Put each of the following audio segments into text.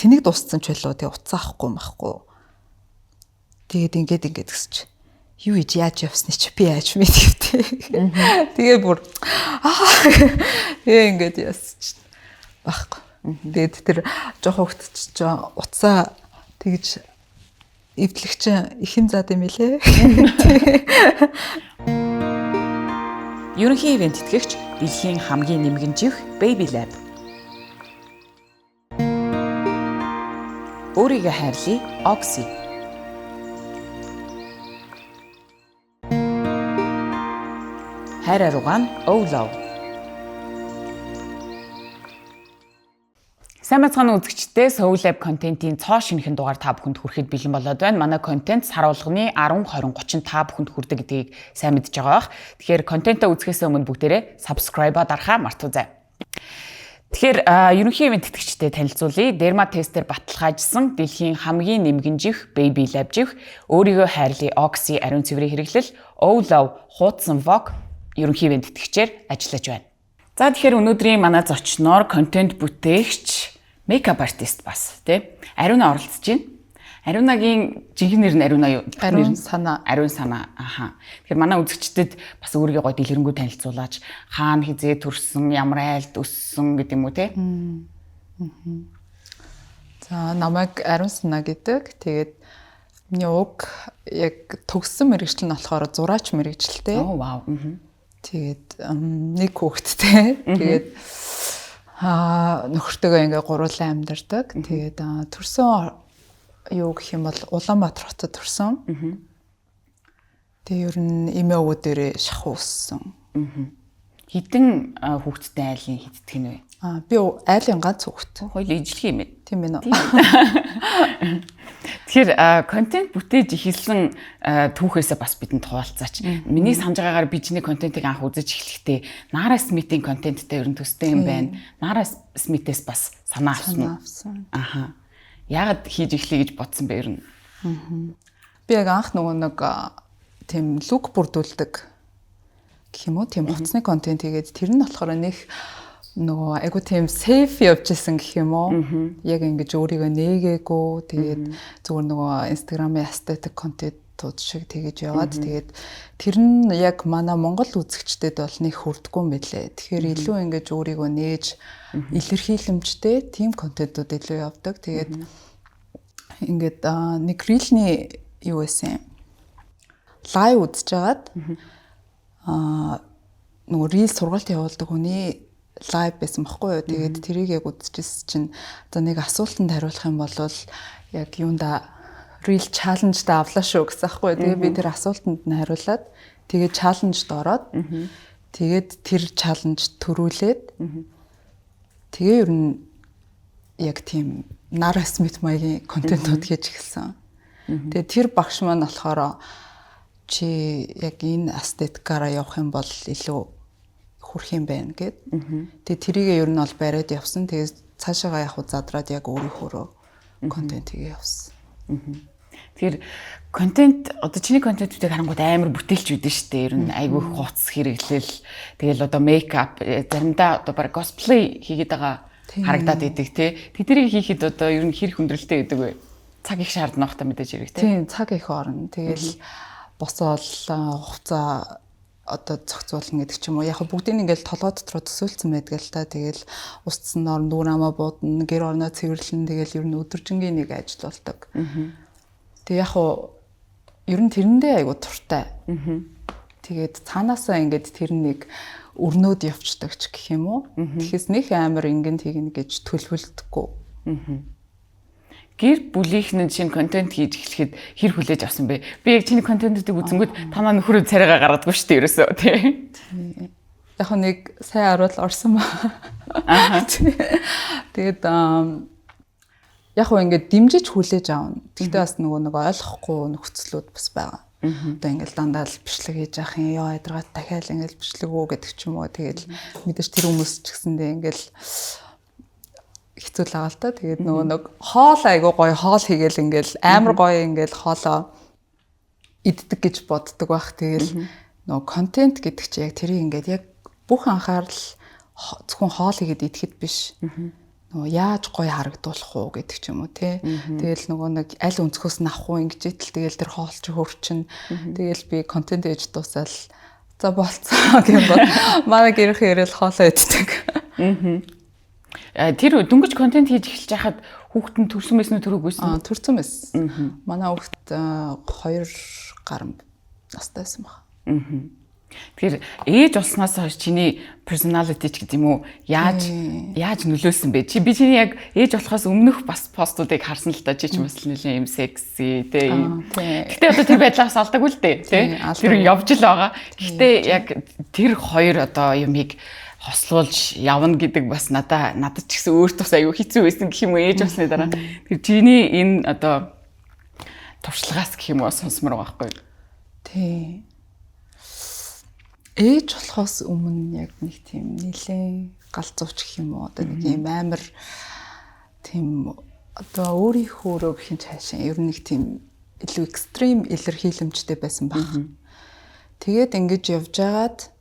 цэнийг дууссан ч байлоо тэгээ уцаахгүй махгүй. Тэгээд ингээд гэсч юу иж яаж явсны чи би яаж мэдвэ. Тэгээ бүр тэгээ ингээд ясч байхгүй. Тэгээд тэр жоох хөвгтч уцаа тэгж эвдлэгч ихэн зад юм билээ. Ерөнхий ивент тэтгэгч дэлхийн хамгийн нэмгэн живх Baby Lab. Өөрийгөө хайрлая Oxy. Хайр аруугаан Oh Love. Сайн бацхан үзэгчдээ Soul Lab контентын цоо шинэхэн дугаар та бүхэнд хүрэхэд бэлэн болоод байна. Манай контент сар болгоны 10, 20, 30 та бүхэнд хүрдэг гэдгийг сайн мэдж байгаа бах. Тэгэхээр контентоо үзэхээс өмнө бүгдээрээ subscribe-а дарахаа мартаоцай. Тэгэхээр ерөнхий ивент тэтгэгчтэй танилцуулъя. Derma tester баталгаажсан дэлхийн хамгийн нэмгэн живх Baby Lab живх өөрийгөө хайрлая Oxy ариун цэврийн хэрэглэл Oh Love хуудсан Vogue ерөнхий ивент тэтгэгчээр ажиллаж байна. За тэгэхээр өнөөдрийн манай зочноор контент бүтээгч makeup artist бас тий Ариуна оролцож байна. Ариунагийн жинхэнэ нэр нь Ариуна юу? Ариун санаа. Ариун санаа. Аха. Тэгэхээр манай үзэгчдэд бас өөрийгөө гоё дэлгэрэнгүй танилцуулаач. Хаана хизээ төрсөн, ямар айлд өссөн гэдэг юм уу тий? За намайг Ариун санаа гэдэг. Тэгээд миний уг яг төгссөн мэргэжил нь болохоор зураач мэргэжилтэй. Оо вау. Тэгээд нэг хүүхэдтэй. Тэгээд нөхөртөөгөө ингээ гуруулаа амьдардаг. Тэгээд төрсөн юу гэх юм бол Улаанбаатар хотод төрсөн. Тэгээ ер нь эмээ өвөө дээрээ шахуу өссөн. Хитэн хүүхэдтэй айлын хиддэг нь вэ? Би айлын ганц хүүхэд. Хоёул ижлэх юм ээ. Тийм ээ. Тэгэхээр контент бүтээж эхэлсэн түүхээсээ бас бидэнд хуваалцаач. Миний санаж байгаагаар би чиний контентыг анх үзэж эхлэхдээ Nara Smith-ийн контенттэй ерөн төстэй юм байна. Nara Smith-ээс бас санаа авсан. Аха. Яагаад хийж эхлэе гэж бодсон бэ ер нь? Би яг анх нэг тийм лук бүрдүүлдэг гэх юм уу? Тийм утасны контент хийгээд тэр нь болохоор нэг нөгөө айгу тийм сейф явжсэн гэх юм уу? Яг ингэж өөрийгөө нээгээгүй тэгээд зүгээр нөгөө Instagram-ийн aesthetic content-ууд шиг тэгэж яваад тэгээд тэр нь яг манай Монгол үзэгчдэд бол нэг хүрдэггүй юм билээ. Тэгэхээр илүү ингэж өөрийгөө нээж илэрхийлэмжтэй тийм контентууд илүү явдаг. Тэгээд ингээд нэг рилний юу байсан юм? Лайв үзэж хагаад нөгөө рил сургалт явуулдаг хүний лайв байсан байхгүй юу. Тэгээд тэрийг яг үзчихсэн чинь за нэг асуултанд хариулах юм бол яг юунда real challenge та авлаа шүү гэсэн байхгүй юу. Тэгээд би тэр асуултанд нь хариулаад тэгээд challenge-д ороод тэгээд тэр challenge төрүүлээд тэгээ ер нь яг тийм Nara Smith маягийн контентууд хийж эхэлсэн. Тэгээд тэр багш маань болохоор чи яг энэ aesthetic-аараа явах юм бол илүү хүрх юм байна гэд. Тэгээ тэрийгээ ер нь бол бариад явсан. Тэгээ цаашаага яг задраад яг өөрийнхөө контент хийгээ явсан. Тэгэхээр контент одоо чиний контентүүдийг харангууд амар бүтээлч үүдэн штэ. Ер нь айгүй хуц хэрэглэл тэгэл одоо мейкап заримдаа одоо баг cosplay хийгээд байгаа харагдаад идэг тий. Тэднийг хийхэд одоо ер нь хэрэг хүндрэлтэй гэдэг вэ? Цаг их шаардна бахта мэдээж хэрэг тий. Тийм цаг их орно. Тэгэл босоол хугацаа одоо зохицуулна гэдэг ч юм уу. Яг бүгдийг ингээл толгой дотроо төсөөлсөн байдаг л та. Тэгэл устсан орн дүүр амаа буудна, гэр орноо цэвэрлэн тэгэл ер нь өдөржингийн нэг ажил болдог. Тэг яг ер нь тэрэндээ айгу туртай. Тэгээд цаанаасаа ингээд тэр нэг өрнөөд явцдаг ч гэх юм уу. Тэгэхээс нэг амар ингэн тэгнэ гэж төлөвлөдөггүй. Гэр бүлийнхэн чинь контент хийж эхлэхэд хэр хүлээж авсан бэ? Би яг чиний контентуудыг үзэнгүүт танаа нөхөрөө царайгаа гаргадаггүй шүү дээ ерөөсөө тий. Яг нэг сайн харуул орсон ба. Тэгээд яг ингээд дэмжиж хүлээж аавна. Тэгтээ бас нэг ойлгохгүй нөхцлүүд бас байгаа. Одоо ингээд дандаа л бичлэг хийж явах юм. Яа ядаргаад дахиад ингээд бичлэг үү гэдэг ч юм уу. Тэгээд мэдээж тэр хүмүүс ч гэсэндээ ингээд хэцүү л байгаа л та. Тэгээд нэг хоол айгуу гоё хоол хийгээл ингээл амар гоё ингээл хоолоо иддэг гэж боддог байх. Тэгэл нөгөө контент гэдэг чи яг тэрийг ингээд яг бүх анхаарал зөвхөн хоол игээд идэхэд биш. нөгөө яаж гоё харагдуулах уу гэдэг ч юм уу тий. Тэгэл нөгөө нэг аль өнцгөөс нь авах уу ингэж итэл тэгэл тэр хоолч хөрчин. Тэгэл би контент ээж дуусаал за болцоо гэмбод манай гэрх ярил хоолоо иддэг. Тэр дөнгөж контент хийж эхэлж байхад хүүхэд нь төрсөн байсан уу төрөөгүйсэн? Төрсөн байсан. Манай хүүхэд 2 гаруй настай байсан баг. Тэгэхээр ээж болсноос хойш чиний personality ч гэдэг юм уу яаж нөлөөлсөн бэ? Би чиний яг ээж болохоос өмнөх бас постуудыг харсан л та чи ч бас нэлийн юм секси тий. Гэтэ одоо тэр байдлаас алдаггүй л дээ тий. Тэр явж л байгаа. Гэтэ яг тэр хоёр одоо юмыг хослуулж явна гэдэг бас надад ч гэсэн өөртөө аюу хэцүү байсан гэх юм уу ээж болсны дараа. Тэр чиний энэ одоо туршлагаас гэх юм уу сонсмор байгаа байхгүй юу? Тий. Ээж болохоос өмнө яг нэг тийм нэлээд галзууч гэх юм уу одоо нэг юм амар тийм одоо өөрийнхөө гэх юм цаашаа ер нь нэг тийм илүү экстрим илэрхийлэмжтэй байсан баг. Тэгээд ингэж явж байгаад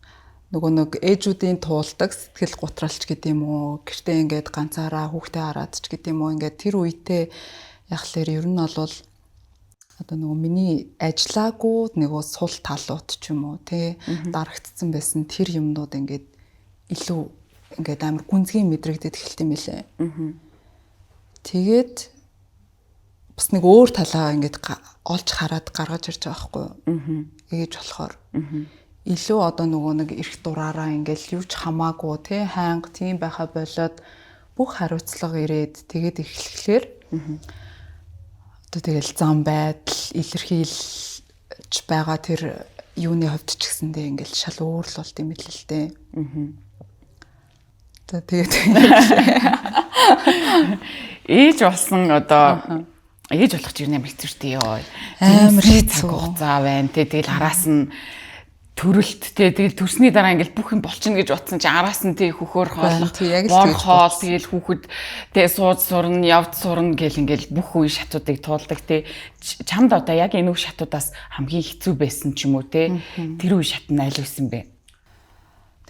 нөгөө нэг ээжүүдийн туулдаг сэтгэл гутралч гэдэг юм уу гэртээ ингээд ганцаараа хүүхдээ хараад ч гэдэг юм уу ингээд тэр үедээ яг л ер нь бол одоо нөгөө миний ажиллаагүй нөгөө сул талууд ч юм уу тий дарагдсан байсан тэр юмнууд ингээд илүү ингээд амар гүнзгий мэдрэгдээд эхэлт юм билээ. Тэгээд бас нэг өөр талаа ингээд олж хараад гаргаж ирж байгаа байхгүй юу? Ээж болохоор илүү одоо нөгөө нэг эрх дураараа ингээд юу ч хамаагүй тий хаанга тийм байха болоод бүх хариуцлага ирээд тэгээд эхлэхлээр одоо тэгэл зам байдал илэрхийлж байгаа тэр юуны хувьд ч гэсэндээ ингээл шал өөр л болт юм л л дээ. Тэгээд ээж болсон одоо ээж болох ч юм амар хэцүүштэй ёо. Амар хэцүү хугацаа байна те тэгэл араас нь төрөлт те тэгэл төрсний дараа ингээл бүх юм болчихно гэж утсан чи араас нь те хөхөр хооллох хоол тэгэл хүүхэд те сууж сурна явж сурна гэл ингээл бүх үе шатуудыг туулдаг те чамд одоо яг энэ үе шатуудаас хамгийн хэцүү байсан ч юм уу те тэр үе шат нь аль байсан бэ?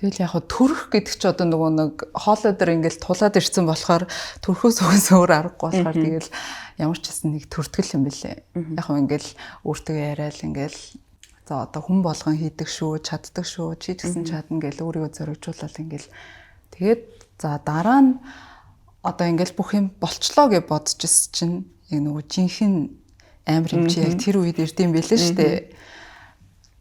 Тэгэл яг төрөх гэдэг чи одоо нөгөө нэг хоолой дээр ингээл тулаад ирсэн болохоор төрхөөс өгөөс өөр аргагүй болохоор тэгэл ямар ч гэсэн нэг төртгөл юм бэлээ. Яг ингээл өөртөө яриад ингээл за одоо хүн болгон хийдэг шүү, чаддаг шүү, чи ч гэсэн чадна гэж өөрийгөө зоригжуулаад ингээл тэгээд за дараа нь одоо ингээл бүх юм болчлоо гэж бодчихсон чинь яг нөгөө жинхэнэ амар юм чи яг тэр үед ирдэм байлээ штэ.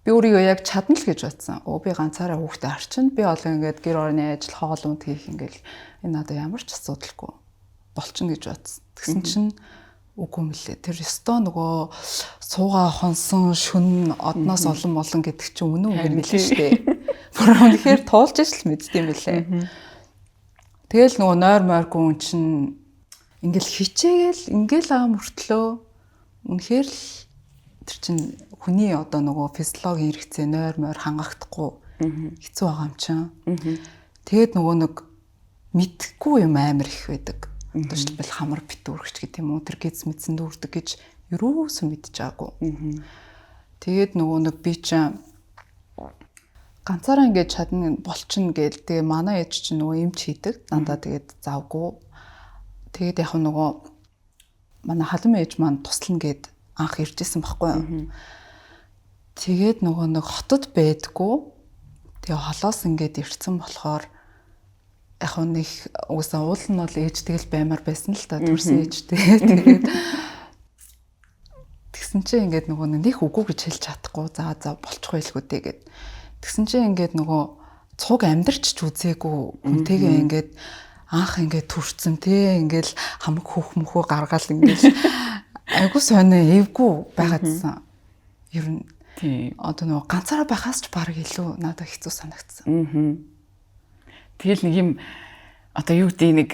Би өөрийгөө яг чадна л гэж бодсон. Би ганцаараа хүүхдээ харчин. Би олон ингээд гэр орны ажил хоол унд хийх ингээл энэ надад ямар ч асуудалгүй болчихно гэж бодсон. Тэгсэн чинь үгүй мөлий. Тэр өстөө нөгөө суугаа хонсон шүн одноос олон гэдэг чинь үнэн үг юм билээ шүү дээ. Бүр үнэхээр туулж ижил мэддэм билээ. Тэгэл нөгөө нойр мойргүй хүн чинь ингээл хичээгээл ингээл аа мөртлөө үнэхээр л тэр чинь хүний одоо нөгөө физиологийн хэрэгцээ нойр мойр хангахдахгүй хэцүү байгаа юм чинь. Тэгээд нөгөө нэг мэдхгүй юм амар их байдаг. Жишээлбэл хамар битүүрэгч гэдэг юм уу тэр гиз мэдсэн дүүрдэг гэж юусоо мэдж байгаагүй. Тэгээд нөгөө нэг би чинь ганцаараа ингэж чадна болчихно гээл тэгээ манай ээж чинь нөгөө эмч хийдэг дандаа тэгээд завгүй. Тэгээд яг нөгөө манай халам ээж маань туслана гэд анх иржсэн байхгүй юу. Тэгээд нөгөө нэг хотод байдгүй. Тэгээ холоос ингээд ирцэн болохоор яг нэг уусаа уул нь бол ээжтэй л баймаар байсан л та төрсөн ээжтэй. Тэгээд тэгсэн чинь ингээд нөгөө нэг үгүй гэж хэлж чадахгүй за болчихгүй л гүдээ гэд. Тэгсэн чинь ингээд нөгөө цуг амьдрч ч үзээгүй хүнтэйгээ ингээд анх ингээд төрцөн те ингээд хамаг хөх мөхөө гаргаал ингээд айгу сонио эвгүй байгаадсан. Ер нь одоо нөгөө ганцаараа байхаас ч баг илүү надад хэцүү санагдсан. Тэгэл нэг юм одоо юу гэдэг нэг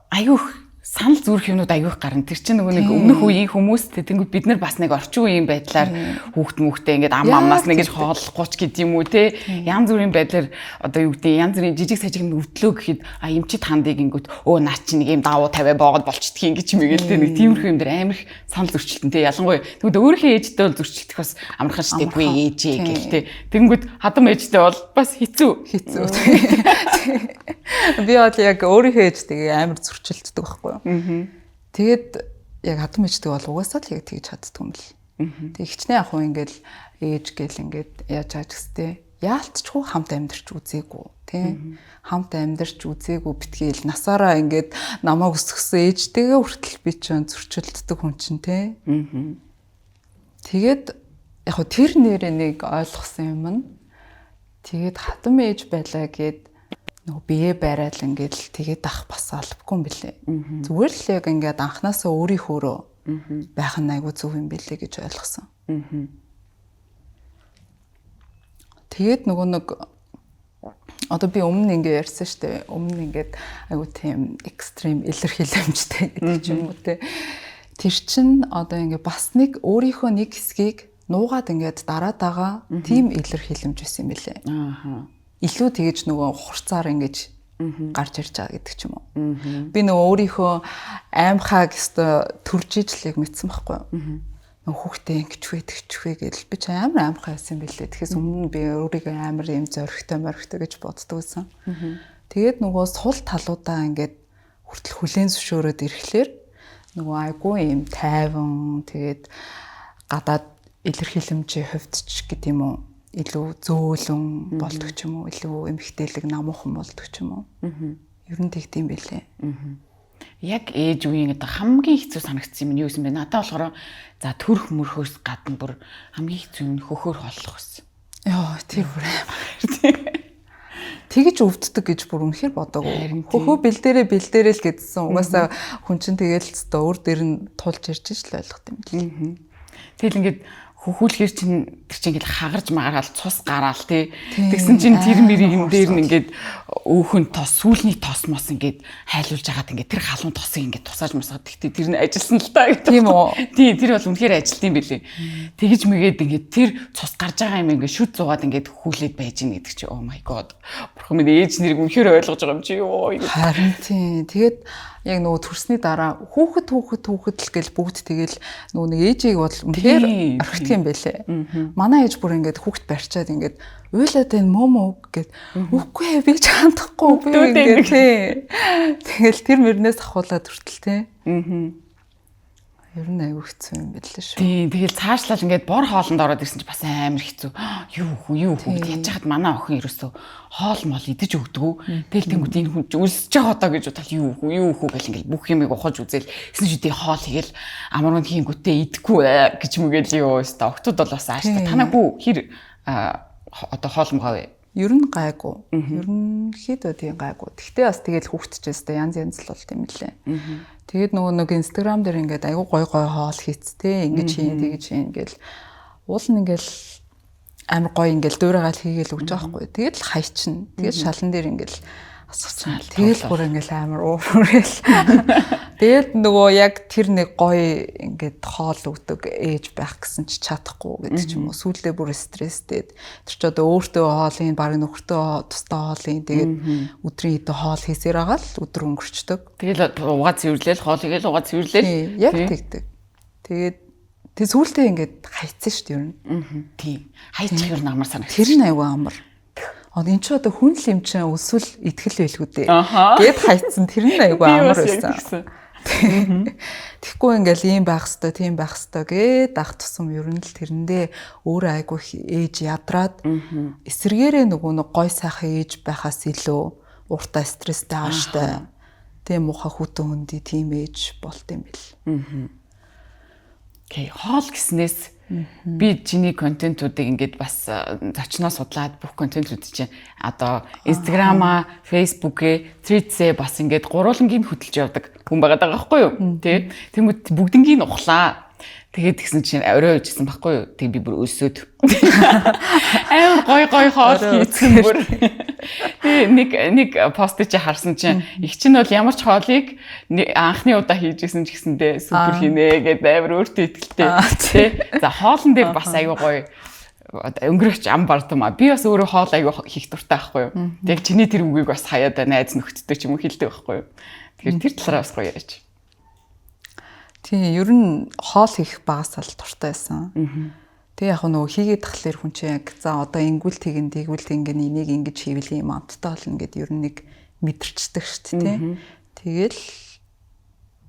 аюух санал зүрх юмнууд аюух гарна. Тэр чинь нөгөө нэг өмнөх үеийн хүмүүс тэнгүүд бид нар бас нэг орчин үеийн байдлаар хүүхд мөхтэй ингээд амаас нэгэж хооллохгүй ч гэдэг юм уу те. Янз бүрийн байдлаар одоо юу гэдэг янз бүрийн жижиг сажиг өвдлөө гэхэд эмчит хандыг ингүүт наа чи нэг юм давуу тавиа боогод болчихдгийг ингэж мэгэл те нэг тиймэрхүү юм дээр амар их санал зөрчилтөн те. Ялангуяа тэгвэл өөрийнхөө ээжтэй бол зөрчилдөх бас амархан штийгүй ээжээ гэл те. Тэнгүүд хадам ээжтэй бол бас хэцүү. Би бол яг өөрийнхөө ээж тэгээ амар зөрчилддөг байхгүй юу. Тэгээд яг хатан мэждэг бол угаасаа л яг тэгж чаддаг юм л. Тэг хичнээн ах уу ингээл ээж гэл ингээд яаж ааж гэстэй. Яалтчгүй хамт амьдарч үзээгүй тий. Хамт амьдарч үзээгүй битгээл насаараа ингээд намайг өсгсөн ээжтэйгээ хүртэл би ч зөрчилддөг хүн чинь тий. Тэгээд яг хөө тэр нэрээ нэг ойлгосон юм нь тэгээд хатан ээж байлаа гэд нөгөө бие барайл ингээд тэгээд ах бас албагүй юм билээ. Зүгээр л яг ингээд анханасаа өөрийнхөө байх нь айгүй зөв юм билээ гэж ойлгосон. Тэгээд нөгөө нэг одоо би өмнө ингээ ярьсан штэ. Өмнө ингээд айгүй тийм экстрим илэрхийлэмжтэй гэдэг ч юм уу те. Тэр чин одоо ингээ бас нэг өөрийнхөө нэг хэсгийг нуугаад ингээд дараад байгаа тийм илэрхийлэмж байсан юм билээ. Илүү тэгэж нөгөө хурцаар ингэж гарч ирж байгаа гэдэг ч юм уу. Би нөгөө өөрийнхөө аймхаг өстө төрж ижлийг мэдсэн байхгүй юу. Нөгөө хүүхдээ ингэчвэ тэгчвэ гэж би ч амар аймхаа байсан билээ. Тэгэхээс өмнө би өөрийгөө амар юм зоригтой моригтой гэж боддог байсан. Тэгээд нөгөө сул талуудаа ингээд хүртэл хүлээн зөвшөөрөөд ирэхлээр нөгөө айгүй юм тайван тэгээд гадаад илэрхийлэмжийн хувьд ч гэдэг юм уу илүү зөөлөн болдог ч юм уу илүү эмхтэлэг намуухан болдог ч юм уу. Ер нь тэгдэм байлээ. Яг ээж үеийн одоо хамгийн хэцүү санагдсан юм нь юу юм бэ? Надад болохоор за төрх мөрхөөс гадна бүр хамгийн хэцүү нь хөхөөр холлох байсан. Йоо тэр бүр амар. Тэгэж өвддөг гэж бүр үнэхээр бодоагүй. Хөхөө бэлдээрээ л гэдсэн. Угаасаа хүн чинь тэгэл өстө өөр дээр нь тулж ирж л ойлгох юм л. Тэгэл ингээд хөхүүлгээр чинь тэр чинь ингээд хагарч магараал цус гараал тий. Тэгсэн чинь тэр мэрийн дээр нь ингээд өөхөн тос сүүлний тос мос ингээд хайлуулж агаад ингээд тэр халуун тосыг ингээд тусааж мусгаад тэгтээ тэр нь ажилласан л та гэх тийм үү. Тий тэр бол үнэхээр ажилт юм билий. Тэгэж мэгээд ингээд тэр цус гарч байгаа юм ингээд шүд зугаад ингээд хөхүүлээд байж гин гэдэг чи oh my god. Бурхан минь ээж нэрийг үнэхээр ойлгож байгаа юм чи ёо. Харин тий. Тэгээд яг нөгөө төрсний дараа хүүхэд л гэл бүгд тэгэл нөгөө нэг ээжийг бол үнэхээр орхитг юм байлээ. Манай ээж бүр ингээд хүүхэд барьчаад ингээд уйлаад байна мөмө гэд үгүй би ч хандахгүй би ингээд тий. Тэгэл тэр мөрнөөс ахуулаад хүртэл тий. Ер нь аюу хэцүү юм байлээ шүү. Тий, тэгэл цаашлал ингээд бор хоолнд ороод ирсэн чи бас амар хэцүү. Юу хөө гэж яж хаад манай охин ерөөсөө хоол мол идэж өгдөггүй. Тэгэл тэнгууд энэ хүн өлсөж байгаа даа гэж бодол юу хөө гэл ингээд бүх юмыг ухаж үзэл. Эсн шүдээ хоол хийгээл амарганд хийнгүүтээ идэхгүй гэж мөгөл юу өстө. Октод бол бас ааштай. Танаагүй хэр одоо хоол мгав. Ер нь гайгүй. Ерөнхийдөө тийм гайгүй. Гэхдээ бас тэгэл хүүхдчээс та янз л болт юм лээ. Тэгээд нөгөө нэг Instagram дээр ингээд айгу гой хоол хийцтэй ингэж хийн тэгэж хийн гэл уул нь ингээл амар гой ингээл дуурайгаал хийгээл өгч байгаа хгүй. Тэгээд л хайчин. Тэгээд шалан дээр ингээл асуусан. Тэгэл бүр ингээл амар уурал. Тэгээд нөгөө яг тэр нэг гой ингээд хоол өгдөг ээж байх гэсэн чи чадахгүй гэдэг ч юм уу. Сүүлдээ бүр стресстэй. Тэр ч одоо өөртөө хоолын баг нөхөртөө тустай хоолын тэгээд өдрийн хэдэн хоол хийсээр байгаа л өдөр өнгөрчдөг. Тэгэл угаа цэвэрлээл хоол хийгээл угаа цэвэрлээл. Яг тэгдэг. Тэгээд тэг сүүлдээ ингээд хайцсан шүү дээ ер нь. Тийм. Хайчих ер нь амар санагд. Тэр нь аюу амар. Энэ ч одоо хүн л юм чинь өсвөл итгэл байлгүй дээ. Гэт хайцсан тэр нь аюу амар байсан. Тэгэхгүй ингээл ийм байх хэвээр тийм байх хэвээр гэд ах тусам ер нь л тэрэндээ өөрөө айгүй ээж ядраад эсэргээрээ нөгөө нэг гой сайхан ээж байхаас илүү уртаа стресстэй ааштай тийм муха хүтэн хүндий тийм ээж болт юм бэл. Окей, хоол гэснээс би чиний контентуудыг ингээд бас зочноо судлаад бүх контентууд чинь одоо Instagram-а, Facebook-ээ, Threads-ээ бас ингээд гурвангийн хөтөлж явдаг хүн байгаа даа байхгүй юу? Тэ. Тэнгүүд бүгднгийн ухлаа. Тэгээд тэгсэн чинь орой ujсан байхгүй юу? Тэг би бүр өсөөд. Амар гой хоол хийсэн бүр. Нэг пост чи харсан чинь их чинь бол ямар ч хоолыг анхны удаа хийж исэн ч гэсэндээ супер хийнэ гэдэг амар өөртөө итгэлтэй. Тэ. За хоолн дээр бас аюу гоё өнгөрөгч ам бардам. Би бас өөрөө хоол аюу хийх дуртай байхгүй юу? Тэг чиний тэр үгийг бас хаяада найз нөхдөдөө ч юм уу хэлдэг байхгүй юу? Тэгэхээр тэр талаараа бас гоё яриач. Тийм, ер нь хоол хийх багасаа л дуртай байсан. Тэгээ яг нөгөө хийгээд тахлаар хүн чинь яг за одоо ингүүл тэгэн энийг ингэж хийвэл юм амттай болно гэд ер нь нэг мэдэрчдэг шүү дээ. Тэгэл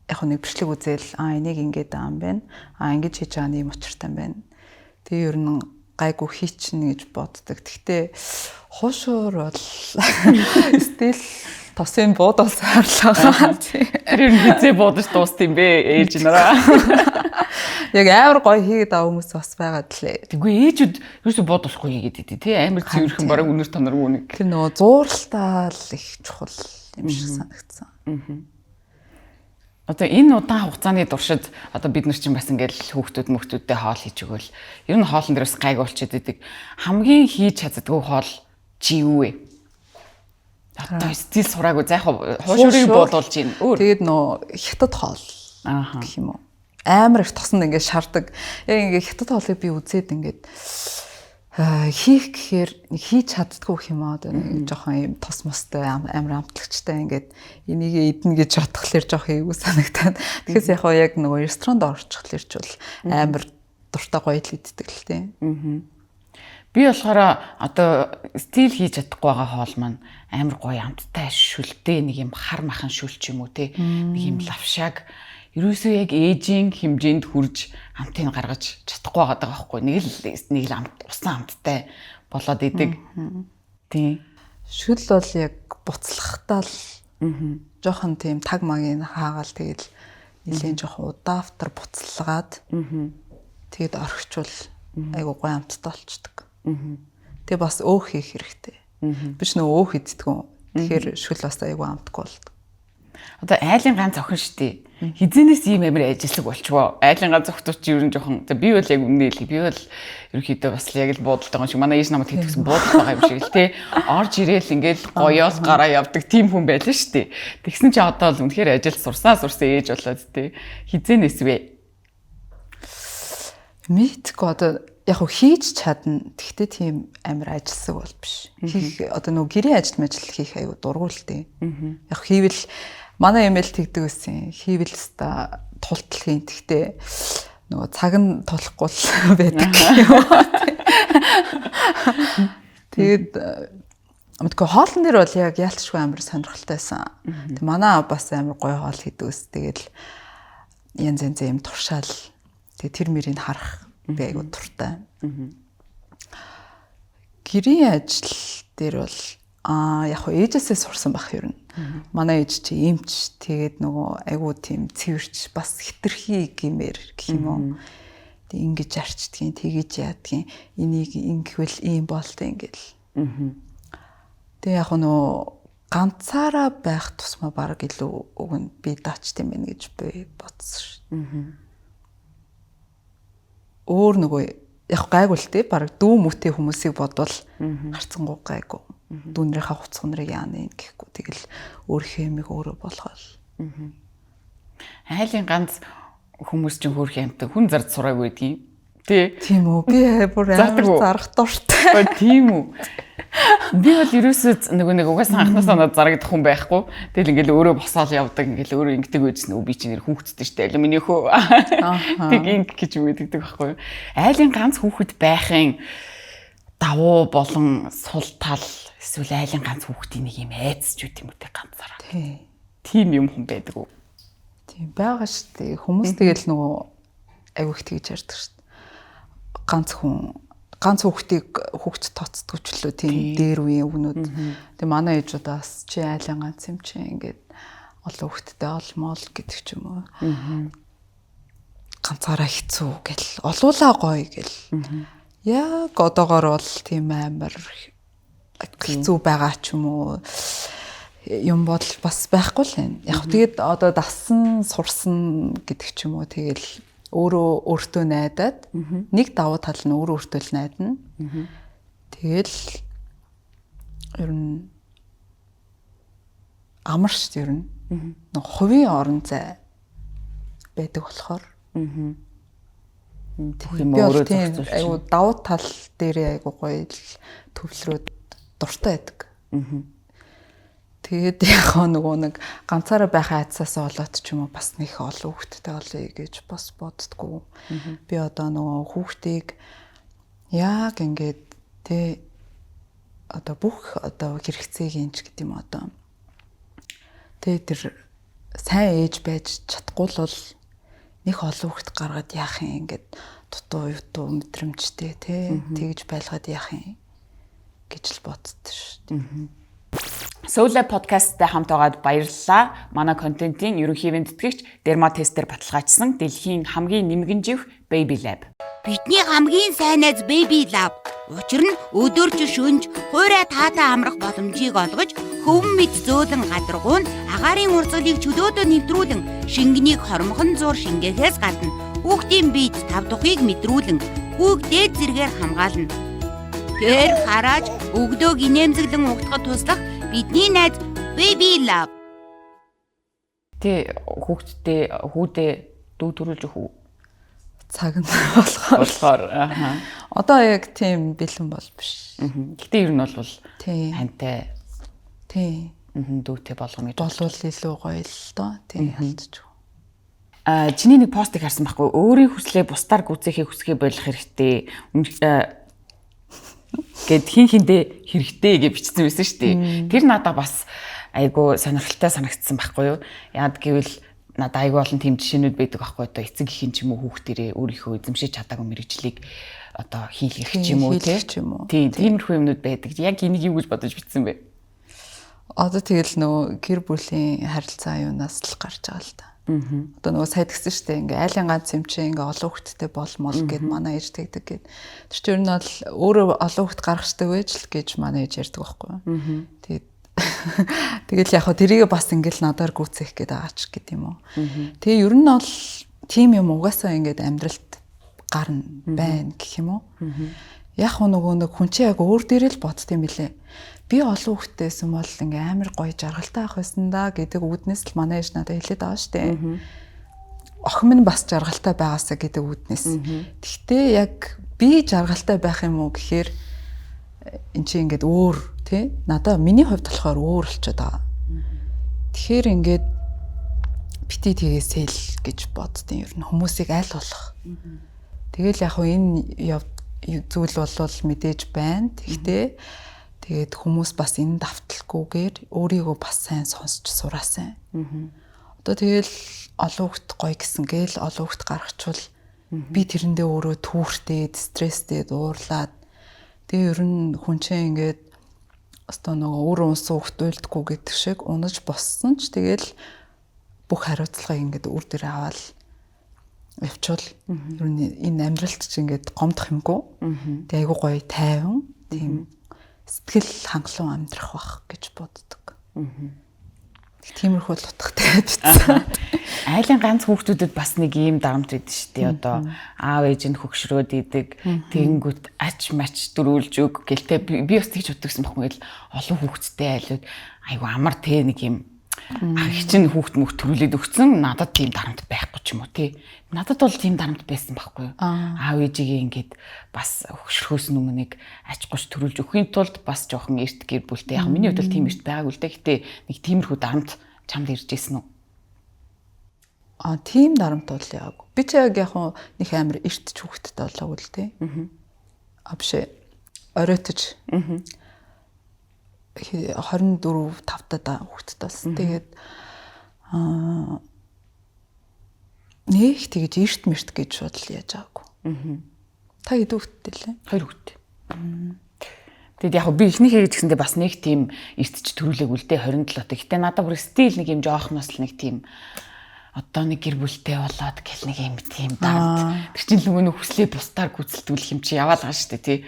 яг нэг бичлэг үзэл энийг ингэж байгаа юм байна. Ингэж хийж байгаа нь юм учиртай юм байна. Тэгээ ер нь гайгүй хийчихнэ гэж боддог. Гэхдээ хуушуур бол стил тосын буудал саарлаа. Тэр ер нь хизээ буудаж дууст юм бэ ээж нараа. Яг амар гоё хийгээд байгаа хүмүүс бас байгаад лээ. Тэгвэл ээжүүд юусо буудуулахгүй хийгээд идэв тий амар цэвэрхэн бараг өнөр тоноргүй нэг. Тэр нөгөө зууралтай л их чухал юм шиг санагдсан. Одоо энэ удаан хугацааны туршид одоо бид нар чинь бас ингээл хүүхдүүдтэй хоол хийж өгөөл. Ер нь хоолн дээрээс гайг болчиход идэг. Хамгийн хийж чаддгүй хоол чи юу вэ? Одоо стил сураагүй за яг хуушурыг буудуулж гин. Тэгээд нөө хятад хоол гэх юм уу? Амар их тоснд ингээд шардаг. Яг ингээд хятад хоолыг би үзээд ингээд хийх гэхээр хийж чаддгүй юм аа. Одоо жоохон юм тос мостой амар амтлагчтай ингээд энийг идэнэ гэж бодхолэр жоохон эвгүй санагдаад. Тэгэхээр яг нөгөө ресторанд орчихлоор ч бол амар дуртай гоё л иддэг л тээ. Би болохоор одоо стил хийж чадахгүй байгаа хоол маань амар гоё амттай шүлтэй нэг юм хар махан шүл ч юм уу те нэг юм лавшааг ерөөсөө яг ээжийн хэмжээнд хүрж амтыг гаргаж чадахгүй байгаа байхгүй нэг л амт усан амттай болоод идэг. Тийм. Шүл бол яг буцлахтаа л жоохон тийм таг магийн хаагаал тэгэл нэлээд жоохон удаавтар буцалгаад тэгэд орхичвол айгу гоё амттай болчдөг. Тэгээ бас өөх хийх хэрэгтэй. Биш нөө өөх идтгүү. Тэгэхээр шүл бас айгу амтгүй болдог. Одоо айлын ганц охин штий. Хизэнээс ийм амар ажиллаг болчихвоо. Айлын ганц охтууд чи ер нь жоохон би бол яг үнэ хэлээ. Би бол ерөнхийдөө бас яг л буудалтай байгаа шиг манай ээж намайг хэлчихсэн буудал байгаа юм шиг л те. Орж ирээл ингээл гоёол гараа явдаг тийм хүн байлаа штий. Тэгсэн чи одоо л үнэхээр ажил сурсан ээж болоод те. Хизэнээс вэ? Мэдгүй одоо яг хийж чадна. Тэгтээ тийм амар ажилсаг бол биш. Хийх одоо нөгөө гэрээ ажил хийх аюу дургуултай. Яг хийвэл манай эмээл тэгдэг байсан. Хийвэл ста тултал хийн. Тэгтээ нөгөө цаг нь тулахгүй л байдаг юм. Тэгээд мэдгүй хоолн дээр бол яг яалтчгүй амар сонирхолтойсэн. Тэг манай бас амар гоё хоол хийдэг ус. Тэгэл янз янз юм туршаал. Тэг тэр мөрийг харах би айгу туртай. Гэрийн ажил дээр бол яг ээжээсээ сурсан байх юм. Манай ээж чи эмч тэгээд нөгөө айгу тийм цэвэрч бас хитрхи гэмээр гэх юм уу. Тэг ингэж арчдгийн тэгэж яадгийн энийг ингэвэл ийм болтой ингээл. Тэг яг нөгөө ганцаараа байх тусмаа баг илүү өгн би даачт юм байна гэж би бодсон шүү. Өөр нөгөө яг гайгүй л те баг дүү мөтэй хүмүүсийг бодвол харцангуй гайгүй. Дүүнэрийнхээ хувцсгнэрийг яана гэхгүй тэгэл өөрийнхөө юмыг өөрөө болгоол. Айлын ганц хүмүүс чинь хөөрхөн амтай хүн зард сураагүй гэдгийг тий. Тийм үү би бүр амар зарах дуртай. Тийм үү. Би бол ерөөсөө нэг угаасаа анхнаасаа надад зарагдах хүн байхгүй. Тэгэл ингээл өөрөө босоол явдаг ингээл өөрөө ингэдэг байжсэн үү би чинь нэр хүүхэдтэй штэ аль миний хөө. Тэг инг гэж юм гэдэг байхгүй. Айлын ганц хүүхэд байхын давуу болон сул тал эсвэл айлын ганц хүүхдийн нэг юм айцч үт юм үү те ганцаараа. Тийм юм хүн байдаг уу? Тийм байгаа штэ. Хүмүүс тэгэл нөгөө айгүйх тэгж ярьдаг штэ. Ганц хүүхд тооцдгүй ч лөө тийм дээр үеийн өвгнүүд. Тэгээ манай ээжүүдээс чи айлын ганц юм чи ингээд олон хүүхдтэй олмол гэдэг ч юм уу. Ганцаараа хэцүү гэл олуулаа гоё гэл. Яг одоогоор бол тийм амар хэцүү байгаа ч юм уу. Юм бол бас байхгүй л байна. Яг тэгээд одоо дасан сурсан гэдэг ч юм уу тэгэл өөртөө найдаад нэг давуу тал нь өөртөө л найдана. Тэгэл ер нь амарч ер нь нэг хувийн орон зай байдаг болохоор тийм өөрөө зөвхөн айгу давуу тал дээрээ айгу гоё төвлөрөөд дуртай байдаг. Тэгээд яг нөгөө нэг ганцаараа байх айцаас болоод ч юм уу бас нэг олон хүүхдтэй олъё гэж бас боддгоо. Би одоо нөгөө хүүхдийг яг ингээд тэ одоо бүх одоо хэрэгцээг инч гэдэг юм одоо Тэгээ тэр сайн ээж байж чадахгүй л бол нэг олон хүүхэд гаргаад яах юм ингээд дутуу ютуу мэдрэмжтэй тий тэгж байлгаад яах юм гэж л боддоо шүү дээ. Soul Lab podcast-тай хамт байгаад баярлалаа. Манай контентын ерөнхий тэтгэгч дерматестер баталгаажсан дэлхийн хамгийн нэмгэн живх Baby Lab. Бидний хамгийн сайн найз Baby Lab. Учир нь өдөрж шөнж хуурай таатай амрах боломжийг олгож хөвөн мэд зөөлөн гадаргуун агаарын урсгалыг чөлөөдөө нэвтрүүлэн шингэнийг хормхон зур шингээхээс гадна хүүхдийн биед тав тухыг мэдрүүлэн хүүг дээд зэргээр хамгаална. Тэр харааж өгдөөг инээмсэглэн угтахад туслах бидний найз Baby Lab. Тэ хүүдээ дүү төрүүлж өгөх үү? Цаг нь болохоор одоо яг тийм бэлэн бол биш. Гэтэ ер нь бол тийм хантай тийм дүүтэй болгоно гэж болвол илүү гоё л доо тийм ялцчих. Чиний нэг постыг харсан байхгүй өөрийн хүслээ бусдаар гүйцэхийг хүсгээ болох хэрэгтэй гэд хиндээ хэрэгтэй гэж бичсэн байсан шүү дээ. Тэр надад бас айгу сонирхолтой санагдсан байхгүй юу? Яад гэвэл надад айгу олон тийм жишээнүүд байдаг байхгүй одоо эцэг ихэн ч юм уу хүүхдэрээ өөрийнхөө эзэмшиж чадаагүй мэрэгжлийг одоо хийлгэх ч юм уу тийм тиймэрхүү юмнууд байдаг. Яг энийг юу гэж бодож бичсэн бэ? Одоо тэгэл нөгөө гэр бүлийн харилцаа юунаас л гарч байгаа л та. Одоо нөгөө сайд гисэн штэ ингээ айлын ганц юм чи ингээ олон хүүхэдтэй болмол гэд манай ээж тэгдэг гэд. Тэр чинь ер нь бол өөрөө олон хүүхэд гаргахдаг байж л гэж манай ээж ярьдаг байхгүй юу. Тэгэл яг хөө тэрийг бас ингээл надаар гүйцэх гээд байгаа ч гэдэм юм уу. Тэгээ ер нь бол тийм юм угаасаа ингээд амьдралд гарна байна гэх юм уу. Яг нөгөө нэг хүн чи яг өөр дээрээ л бодд юм билэ. Би олон хүүхдтэйсэн бол ингээ амар гоё жаргалтай авах байсан да гэдэг үүднээс л манай ээж надад хэлээд байгаа штэ. Охин минь бас жаргалтай байгаасаа гэдэг үүднээс. Гэхдээ яг би жаргалтай байх юм уу гэхээр эн чи ингээд өөр тий надаа миний хувьд болохоор өөр болчиход байгаа. Тэгэхээр ингээд бити тэгээсэл гэж боддیں۔ Ер нь хүмүүсийг аль болох. Тэгэл яг хөө энэ зүйл болвол мэдээж байна. Тэгтээ тэгээд хүмүүс бас энэ давталгүйгээр өөрийгөө бас сайн сонсч сураасан. Одоо тэгэл олон хүүхэд гоё гэсэн гээл олон хүүхэд гаргачвал би тэрэндээ өөрөө түүртэй, стресстэй дуурлаад тэгээ ер нь хүн чинь ингээд одоо нөгөө өөрөө унсан хүүхэд уйлдаггүй гэдэг шиг унаж боссон ч тэгэл бүх хариуцлагыг ингээд үр дүрээ аваад явчвал ер нь энэ амьдралт чинь ингээд гомдох юмгүй. Тэгээ айгуу гоё тайван тийм сэтгэл хангалуун амьдрах бах гэж боддог. Тиймэрхүү л утгатай бичсэн. Айлын ганц хүүхдүүдэд бас нэг ийм дарамт байдаг шүү дээ. Одоо аав ээж нь хөгшрөөд идэг, тэгэнгүүт ач мач дөрүүлж өг гэлтэй би бас тэгж боддогсан байхгүй л олон хүүхдтэй айлууд айгу амар те нэг юм ах чинь хүүхд мөх төрүүлээд өгсөн надад тийм дарамт байхгүй ч юм уу те. Надад бол тийм дарамт байсан байхгүй юу. Аав ээжигээ ингээд бас хөгшрөхөөс өмнө нэг ач гош төрүүлж өхийн тулд бас жоохон эрт гэр бүлтэй яг миний хувьд л тийм эрт байгаагүй л дээ. Гэтэ нэг тиймэрхүү дарамт чамд ирж ирсэн үү? Тийм дарамт бол яг. Би ч яг нэг амар эрт ч хүүхэдтэй болоогүй л дээ. Биш оройтож. 24 5-таа хүүхэдтэй болсон. Тэгээд нэг тэгэж эрт мэрт гэж бодол яаж байгаагүй. Та хэд хүүхэдтэй лээ? 2 хүүхэдтэй. Тэгэд яг би ихнийхээ гэж гэсэндээ бас нэг тийм эртч төрүүлээгүй л дээ 27-т. Гэтэ надад бүр стил нэг юм жоохноос л нэг тийм одоо нэг гэр бүлтэй болоод гэл нэг юм тийм дарамт. Тэр чинь нөгөө нэг хүслээ бусдаар гүйцэлдүүлэх юм чи яваал байгаа шүү дээ тий.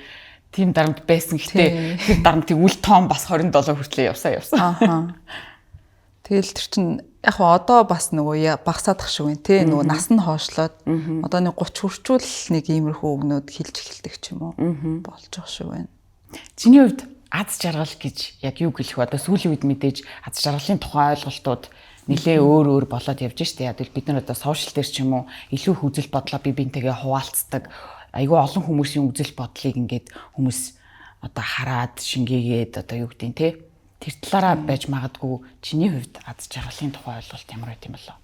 Тийм дарамт байсан. Гэтэ тэр дарамтыг үл тоон бас 27 хүртлээ явсан. Тэгэл тэр чинь яг одоо бас нөгөө багасаадах шиг байна тий. Нөгөө нас нь хоошлоод одоо нэг 30 хүрчүүл нэг иймэрхүү өгнөд хилж эхэлдэг ч юм уу болж байгаа шиг байна. Чиний хувьд аз жаргал гэж яг юу гэлэх вэ? Одоо сүүлийн үед мэдээж аз жаргалын тухай ойлголтууд нэлээ өөр болоод явж штэ. Яг бид нар одоо сошиал дээр ч юм уу илүү их үзэл бодлоо бие биентэйгээ хуваалцдаг. Айгүй олон хүмүүсийн үзэл бодлыг ингээд хүмүүс одоо хараад шингээгээд одоо юу гэдэг нь те тэр талаараа байж магадгүй чиний хувьд аз жаргалын тухай ойлголт ямар байт юм болоо?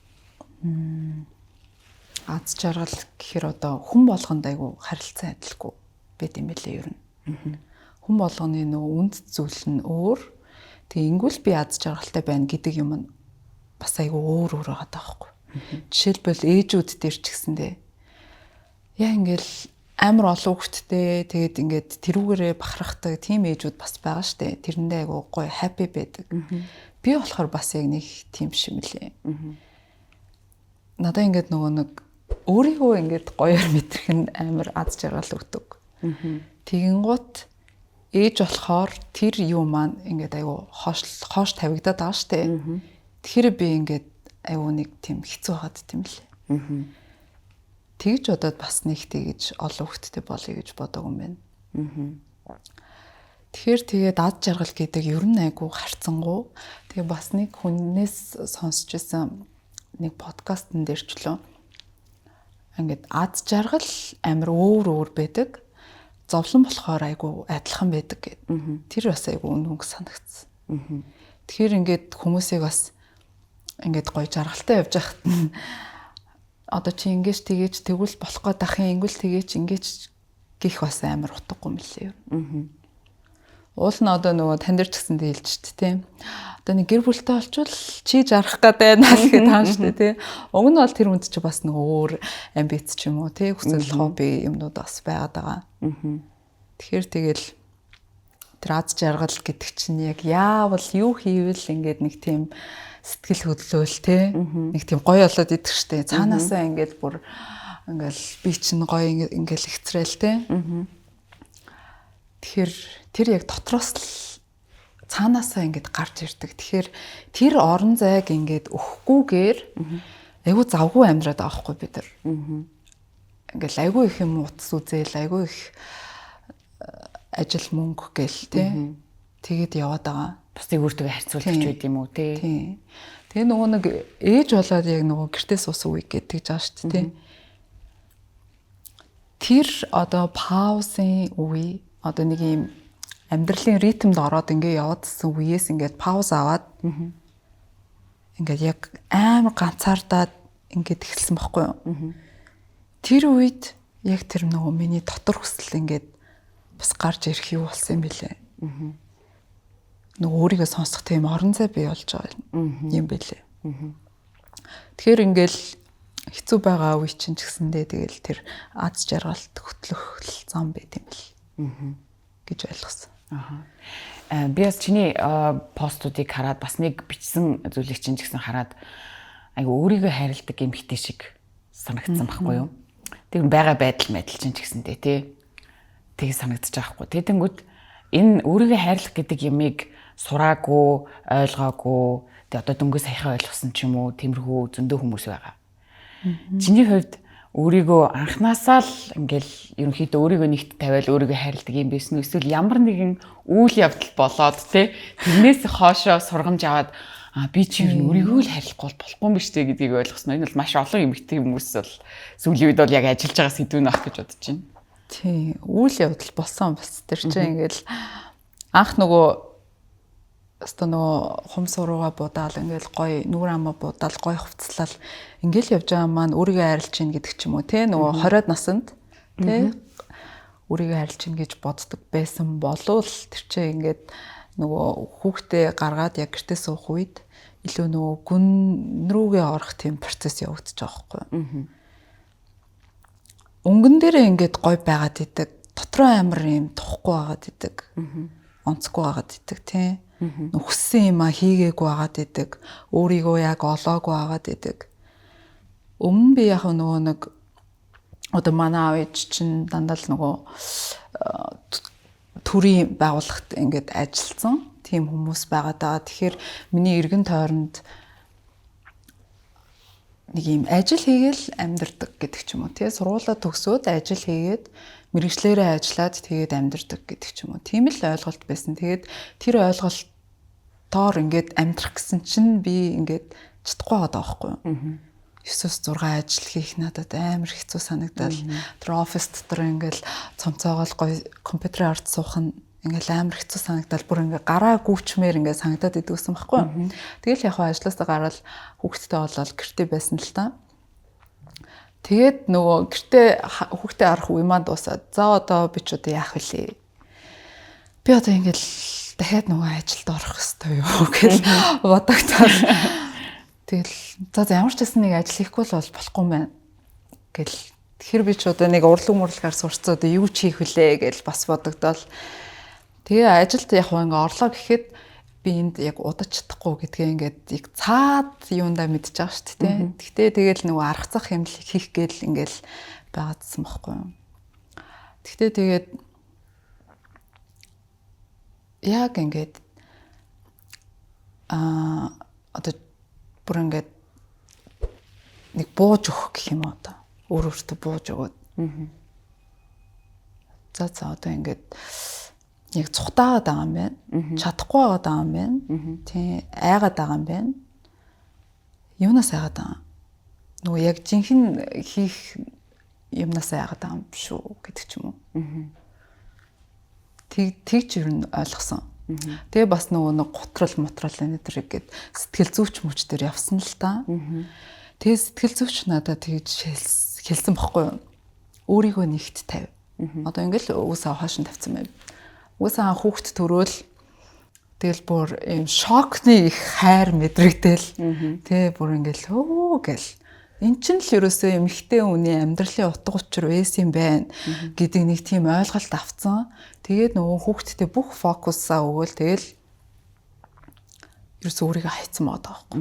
Аз жаргал гэхээр одоо хүн болгонд айгүй харилцан адилгүй байт юм билээ ер нь. Хүн болгоны нөгөө үнд зүйл нь өөр. Тэгээ ингүүл би аз жаргалтай байна гэдэг юм бас айгүй өөр байгаа даахгүй. Жишээлбэл ээжүүд дээр ч гэсэндээ яа ингээл амар олон хүүхэдтэй тэгээд ингээд тэрүүгээрээ бахархдаг тийм ээжүүд бас байгаа штэ. Тэрэндээ айгүй гоё happy байдаг. Би болохоор бас яг нэг тийм шиг мөлий. Надаа ингээд нөгөө нэг өөрийгөө ингээд гоёор мэдрэх нь амар аз жаргал өгдөг. Тэгэнгუთ ээж болохоор тэр юу маань ингээд айгүй хоош тавигдаад байгаа штэ. Тэгэхээр би ингээд айгүй нэг тийм хэцүү байгаад тийм лээ. Тэгж бодоод бас нэг тэгж олон хүүхэдтэй болъё гэж бодоагүй юм байна. Тэгэхээр тэгээд аз жаргал гэдэг ер нь айгүй харцсангуу. Тэгээ бас нэг хүннээс сонсч байсан нэг подкастн дээр ч лөө ингээд аз жаргал амар өөр байдаг. Зовлон болохоор айгүй адилхан байдаг гэд. Тэр бас айгүй үнэнг санагдсан. Тэгэхээр ингээд хүмүүсийг бас ингээд гоё жаргалтай явж байхад нь одоо чи ингэж тэгэж тэгвэл болох гээд ахын ингүүл тэгэж ингэж гих бас амар утгагүй юм лээ. Уул нь одоо нөгөө тань дээр ч гэсэн дийлж штэ тий. Одоо нэг гэр бүлтэй олчвол чи жарах гэдэг байна гэхэд таан штэ тий. Уг нь бол тэр үнд чи бас нөгөө өөр амбиц ч юм уу тий хүсэл хобби юмнууд бас байгаад байгаа. Тэгэхээр тэгэл тэр аз жаргал гэдэг чинь яг яавал юу хийвэл ингээд нэг тийм сэтгэл хөдлөөл те нэг тийм гоё болоод идэх штэ. Цаанаасаа ингээд бүр ингээл би чинь гоё ингээл ихцрээл те. Тэгэхээр тэр яг дотроос л цаанаасаа ингээд гарч ирдэг. Тэгэхээр тэр орон зайг ингээд өгөхгүйгээр айгүй завгүй амьдраад байгаа хгүй бид нар. Ингээл айгүй их юм утас үзэл айгүй их ажил мөнгө гэл те. Тэгээд яваад байгаа. Бусдыг өөртөө харьцуулж байд юм уу те. Тэгээ нөгөө нэг ээж болоод яг нөгөө гэртээ суусан үе гэдэг жаа шүү дээ. Тэр одоо паусын үе одоо нэг юм амьдралын ритмд ороод ингээ яваадсэн үеэс ингээд пауз аваад ингээд яг амар ганцаардаад ингээд эхэлсэн байхгүй юу. Тэр үед яг тэр нөгөө миний дотор хүсэл ингээд бас гарч ирэх юу болсон юм бэлээ. Нөгөө өөрийгөө сонсох тийм орон зай бий болж байгаа юм бэлээ. Тэгэхээр ингээл хэцүү байгаа үе чинь ч гэсэндээ тэгэл тэр аз жаргалт хөтлөх зам байт юм бэл гэж ойлгосон. Би бас чиний постуудыг хараад бас нэг бичсэн зүйлийг чинь ч гэсэн хараад айгу өөрийгөө хайрладаг юм хитэ шиг санагдсан байхгүй юу? Тэр байгаа байдал чинь ч гэсэндээ тий. Тэг санагдаж байгаа хгүй. Тэгэнгүүт энэ өөрийгөө хайрлах гэдэг ямыг сураагүй, ойлгоогүй, тэг одоо дөнгөж саяхан ойлгосон ч юм уу, тиймэрхүү зөндөө хүмүүс байгаа. Чиний хувьд өөрийгөө анханасаа л ингээл ерөнхийдөө өөрийгөө нэгт тавиал өөрийгөө хайрладаг юм байсан уу? Эсвэл ямар нэгэн үйл явдал болоод те тэрнээс хоошоо сургамж аваад би чи ер нь өөрийгөө л хайрлахгүй болохгүй юм биш үү гэдгийг ойлгосноо. Энэ бол маш олон эмэгтэй хүмүүс бол сүүлийн үед бол яг ажиллаж байгаа сэдвэн ах гэж бодож байна. Тий, үйл явдал болсон бас тэр чинь ингээл анх нөгөө өстө нөгөө хумс урууга будаал ингээл гоё нүгэр амаа будаал гоё хувцлал ингээл явж байгаа маань өөрийгөө хайрлж гин гэдэг ч юм уу те нөгөө 20-од наснд те өөрийгөө хайрлж гин гэж боддог байсан болов тэр чинь ингээд нөгөө хүүхдээ гаргаад яг гэртээ суух үед илүү нөгөө гүн рүүгээ орох тийм процесс явагдаж байгаа байхгүй. Өнгөн дээрээ ингээд гоё байгаад идэг дотроо амар юм тухгүй байгаад идэг онцгүй байгаад идэг тий хүссэн юм а хийгээгүй байгаад идэг өөрийгөө яг олоогүй байгаад идэг өмнө би яг нөгөө нэг одоо манай аав ээж чинь дандаа л нөгөө төрийн байгууллагт ингээд ажилласан тийм хүмүүс байгаад байгаа. Тэгэхээр миний эргэн тойронд нэг юм ажил хийгээл амьдардаг гэдэг ч юм уу тий сургуулаа төгсөөд ажил хийгээд мэргэжлэрээ ажиллаад тэгээд амьдардаг гэдэг ч юм уу тийм л ойлголт байсан. Тэгээд тэр ойлголтоор ингээд амьдрах гэсэн чинь би ингээд чадахгүй байгаа байхгүй юу. 9-6 ажил хийх надад амар хэцүү санагдал. Тэр офис дотор ингээд цомцоогоол гоё компьютерээр орж суух нь ингээд амар хэцүү санагдал. Бүр ингээд гараа гүйчмээр ингээд санагдаад идэгсэн байхгүй юу. Тэгэл яг ажлаасаа гараад хүүхдтэй болоод гэртээ байсан л та. Тэгээд нөгөө гэртээ хүүхдээ арах үе маань дуусаад за одоо би ч одоо яах вүлээ. Би одоо ингээд дахиад нөгөө ажилд орох хэрэгтэй юу гэж бодогдоод Тэгэл за ямар ч гэсэн нэг ажил хийхгүй л болохгүй юм байна гэл. Тэгэхээр би ч одоо нэг урлаг мурлагаар сурцаа одоо юу ч хийх вүлээ гэж бас бодогдол. Тэгээ ажилд яг ингээ орлоо гэхэд би энд яг удаж чадахгүй гэдгээ ингээд яг цаад юундаа мэдчихэж байгаа шүү дээ. Гэхдээ тэгэл нөгөө арга зах юм хийх гээл ингээл байгаадсан байхгүй юу. Гэхдээ тэгээд яг ингээд одоо бүр ингээд нэг бууж өгөх гэх юм одоо өөртөө бууж өгөөд. За одоо ингээд яг цухтаагаад байгаа юм байна. Чадахгүй байгаа юм байна. Тийм айгаад байгаа юм байна. Юунаас айгаад байгаа? Нөгөө яг жинхэнэ хийх юмнаас айгаад байгаа юм шүү гэдэг ч юм уу. Тэгж ер нь ойлгосон. Тэгээ бас нөгөө нэг готрол энэдрэг гээд сэтгэл зүйч мөч дээр явсан л та. Тэгээ сэтгэл зүйч надад тэгж хэлсэн бохгүй юу? Өөрийгөө нэгт тавь. Одоо ингээл уусаа хаашин тавьсан байв. Уусаа хүүхд төрөөл тэгэл бүр юм шокны их хайр мэдрэгдэл. Тэгээ бүр ингээл өө гэл. Эн чинь л ерөөсөө эмэгтэй хүний амьдралын утга учир байсан юм байна гэдэг нэг тийм ойлголт авцсан. Тэгээд нөгөө хүүхдтэй бүх фокусаа өгөөл тэгэл ерөөсөө өөрийгөө хайцсан байгаа байхгүй.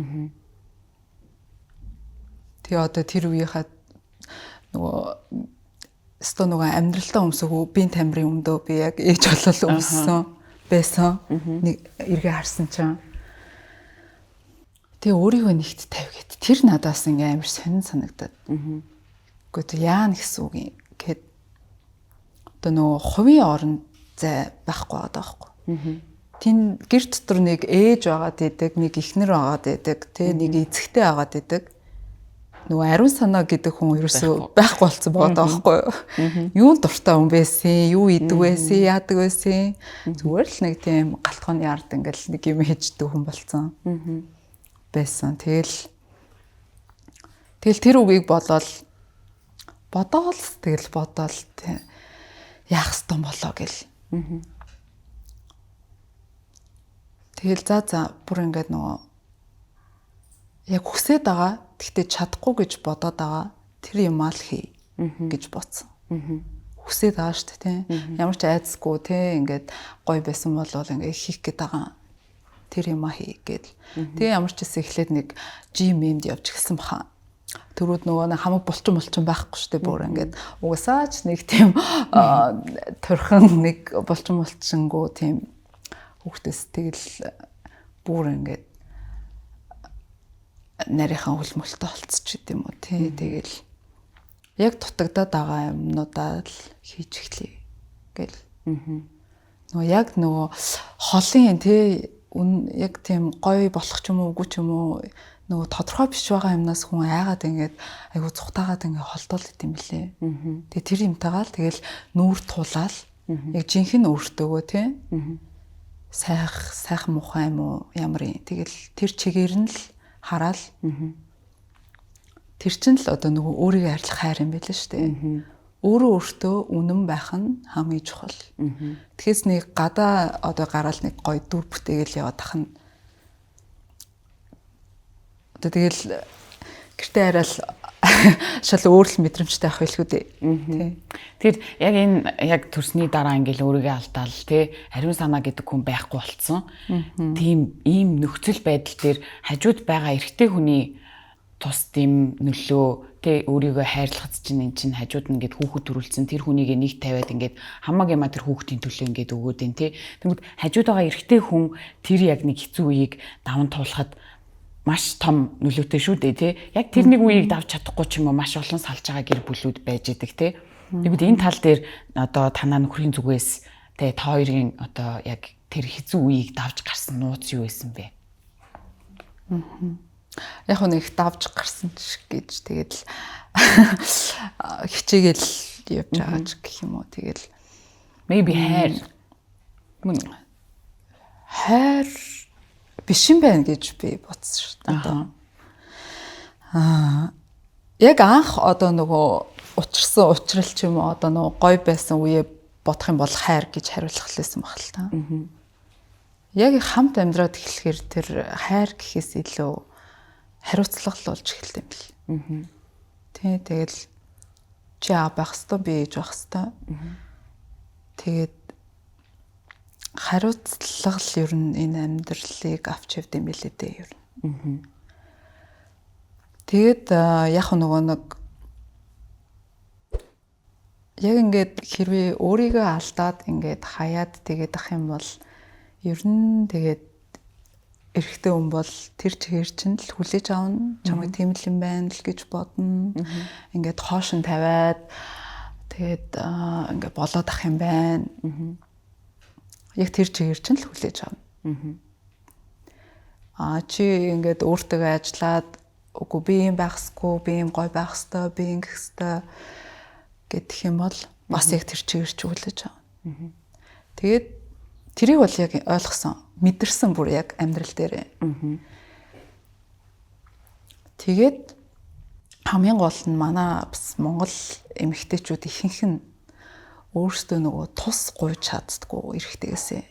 Тэгээ одоо тэр үеийнхээ нөгөө амьдралтаа өмсөөгөө биеийн тамирын өмдөө би яг ээж болол өмссөн байсан. Нэг эргээ харсан чинь тэгээ өөрийгөө нэгт тавь гэд. Тэр надаас ингээм амар сонин санагдаад. Гэхдээ яа нэгсэн үг юм гэхэд одоо нөгөө хувийн орон зай байхгүй байгаа байхгүй. Тин гэр дотор нэг ээж байгаад идэг, нэг эхнэр байгаад идэг, тэгээ нэг эцэгтэй байгаад идэг. Нөгөө ариун санаа гэдэг хүн ерөөсөө байхгүй болсон байгаа байхгүй юу? Юунд дуртай хүн байсан, юу идэг байсан, яадаг байсан. Зүгээр л нэг тийм галтгооны ард ингээл нэг юм хийждэг хүн болсон. Байсан. Тэгэл тэр үгийг бодоол яах ёстой болоо гэл. Тэгэл за бүр ингээд нөгөө яг хүсээд байгаа. Гэхдээ чадахгүй гэж бодоод байгаа. Тэр юм аа л хий гэж бодсон. Хүсээд байгаа шүү дээ, тийм. Ямар ч айцгүй тийм ингээд гоё байсан бол ингээд хийх гээд байгаа. Тэр юм аа хий гэд. Тэгээ ямар ч гэсэн эхлээд нэг жимэнд явж гисэн баха. Төрүүд нөгөө хамаг булчин байхгүй шүү дээ, бүр ингээд угасаа ч нэг тийм төрхөн нэг булчингуу тийм хүүхдээс тэгэл бүр ингээд нарийнхан хөлмөлтөй болцчих юм уу тий. Тэгэл яг дутагдаад байгаа юмнуудаа л хийж эхлэе гэл. Нөгөө яг нөгөө холын тий яг тийм гоё болох ч юм уу үгүй ч юм уу нөгөө тодорхой биш байгаа юмнаас хүн айгаад ингээд айгу цухтаагаад ингээд холдоол идэм билээ. Тэгээ тэр юмтайгаа л тэгэл нүүр тулаал яг жинхэнэ өөртөөгөө тий. Сайхан мухай юм уу ямар юм. Тэгэл тэр чигээр нь л хараал. Тэр чинь л одоо нөгөө өөрийгөө арилах хайр юм байл шүү дээ. Өөрөө өөртөө үнэн байх нь хамгийн чухал. Тэгэхээс нэг гадаа одоо гараал нэг гоё дүр бүтээгээл яваад тах нь. Одоо тэгэл гэртээ хараал шал өөр л мэдрэмжтэй авах байлгүй дээ. Тэгэхээр яг энэ яг төрсний дараа ингээл өөрийгөө алдаал тий ариун санаа гэдэг хүн байхгүй болцсон. Тийм ийм нөхцөл байдал дээр хажууд байгаа эрэгтэй хүний тус тийм нөлөө тий өөрийгөө хайрлахад чинь эн чинь хажууд нь ингээд хүүхэд төрүүлсэн тэр хүнийг нэг тавиад ингээд хамаг яма тэр хүүхдийн төлөө ингээд өгөөд энэ тий. Тэгмэд хажууд байгаа эрэгтэй хүн тэр яг нэг хэцүү үеийг даван туулахад маш том нөлөөтэй шүү дээ тий. Яг тэр нэг үеийг давж чадахгүй ч юм уу маш олон салж байгаа гэр бүлүүд байж идэг тий. Тэгвэл энэ тал дээр одоо танаа нөхрийн зүгээс тий та хоёрын одоо яг тэр хэцүү үеийг давж гарсан нууц юу байсан бэ? Яг нэг давж гарсан ч гэж тэгэл хичээгээл явж байгаа ч гэх юм уу тэгэл maybe хайр биш юм байна гэж би бодсон шүү дээ. Яг анх одоо нөгөө учрал ч юм уу одоо нөгөө гой байсан үе бодох юм бол хайр гэж хариулах лээсэн баг л та. Яг хамт амьдраад эхлэхээр тэр хайр гэхээс илүү хариуцлага л болж эхэлт юм бэл. Тий, тэгэл чи байх хэвээр би ээж байх хэвээр. Тэгээд хариуцлага л ер нь энэ амьдралыг авч явд юм билээ дээ ер нь. Тэгээд яг нөгөө нэг яг ингээд хэрвээ өөрийгөө алдаад ингээд хаяад тэгээд ах юм бол ер нь тэгээд эрэгтэй хүн бол тэр чигээр чинь л хүлээж авна. Чамайг тийм л юм байна л гэж бодно. Ингээд хоош нь тавиад тэгээд ингээд болоод ах юм байна. Яг тэр чигээр чинь л хүлээж авна. Чи ингээд өөртөө ажиллаад үгүй би юм байхсгүй, би юм гой байх хэвээр, би ингэх хэвээр гэдэг юм бол бас яг тэр чигээр ч хүлээж авна. Тэгээд тэрийг бол яг ойлгосон, мэдэрсэн бүр яг амьдрал дээрээ. Тэгээд хамгийн гол нь манай бас Монгол эмэгтэйчүүд ихэнх нь өөрсдөө нөгөө тус гуйж чаддаггүй эрэгтэйгээсээ.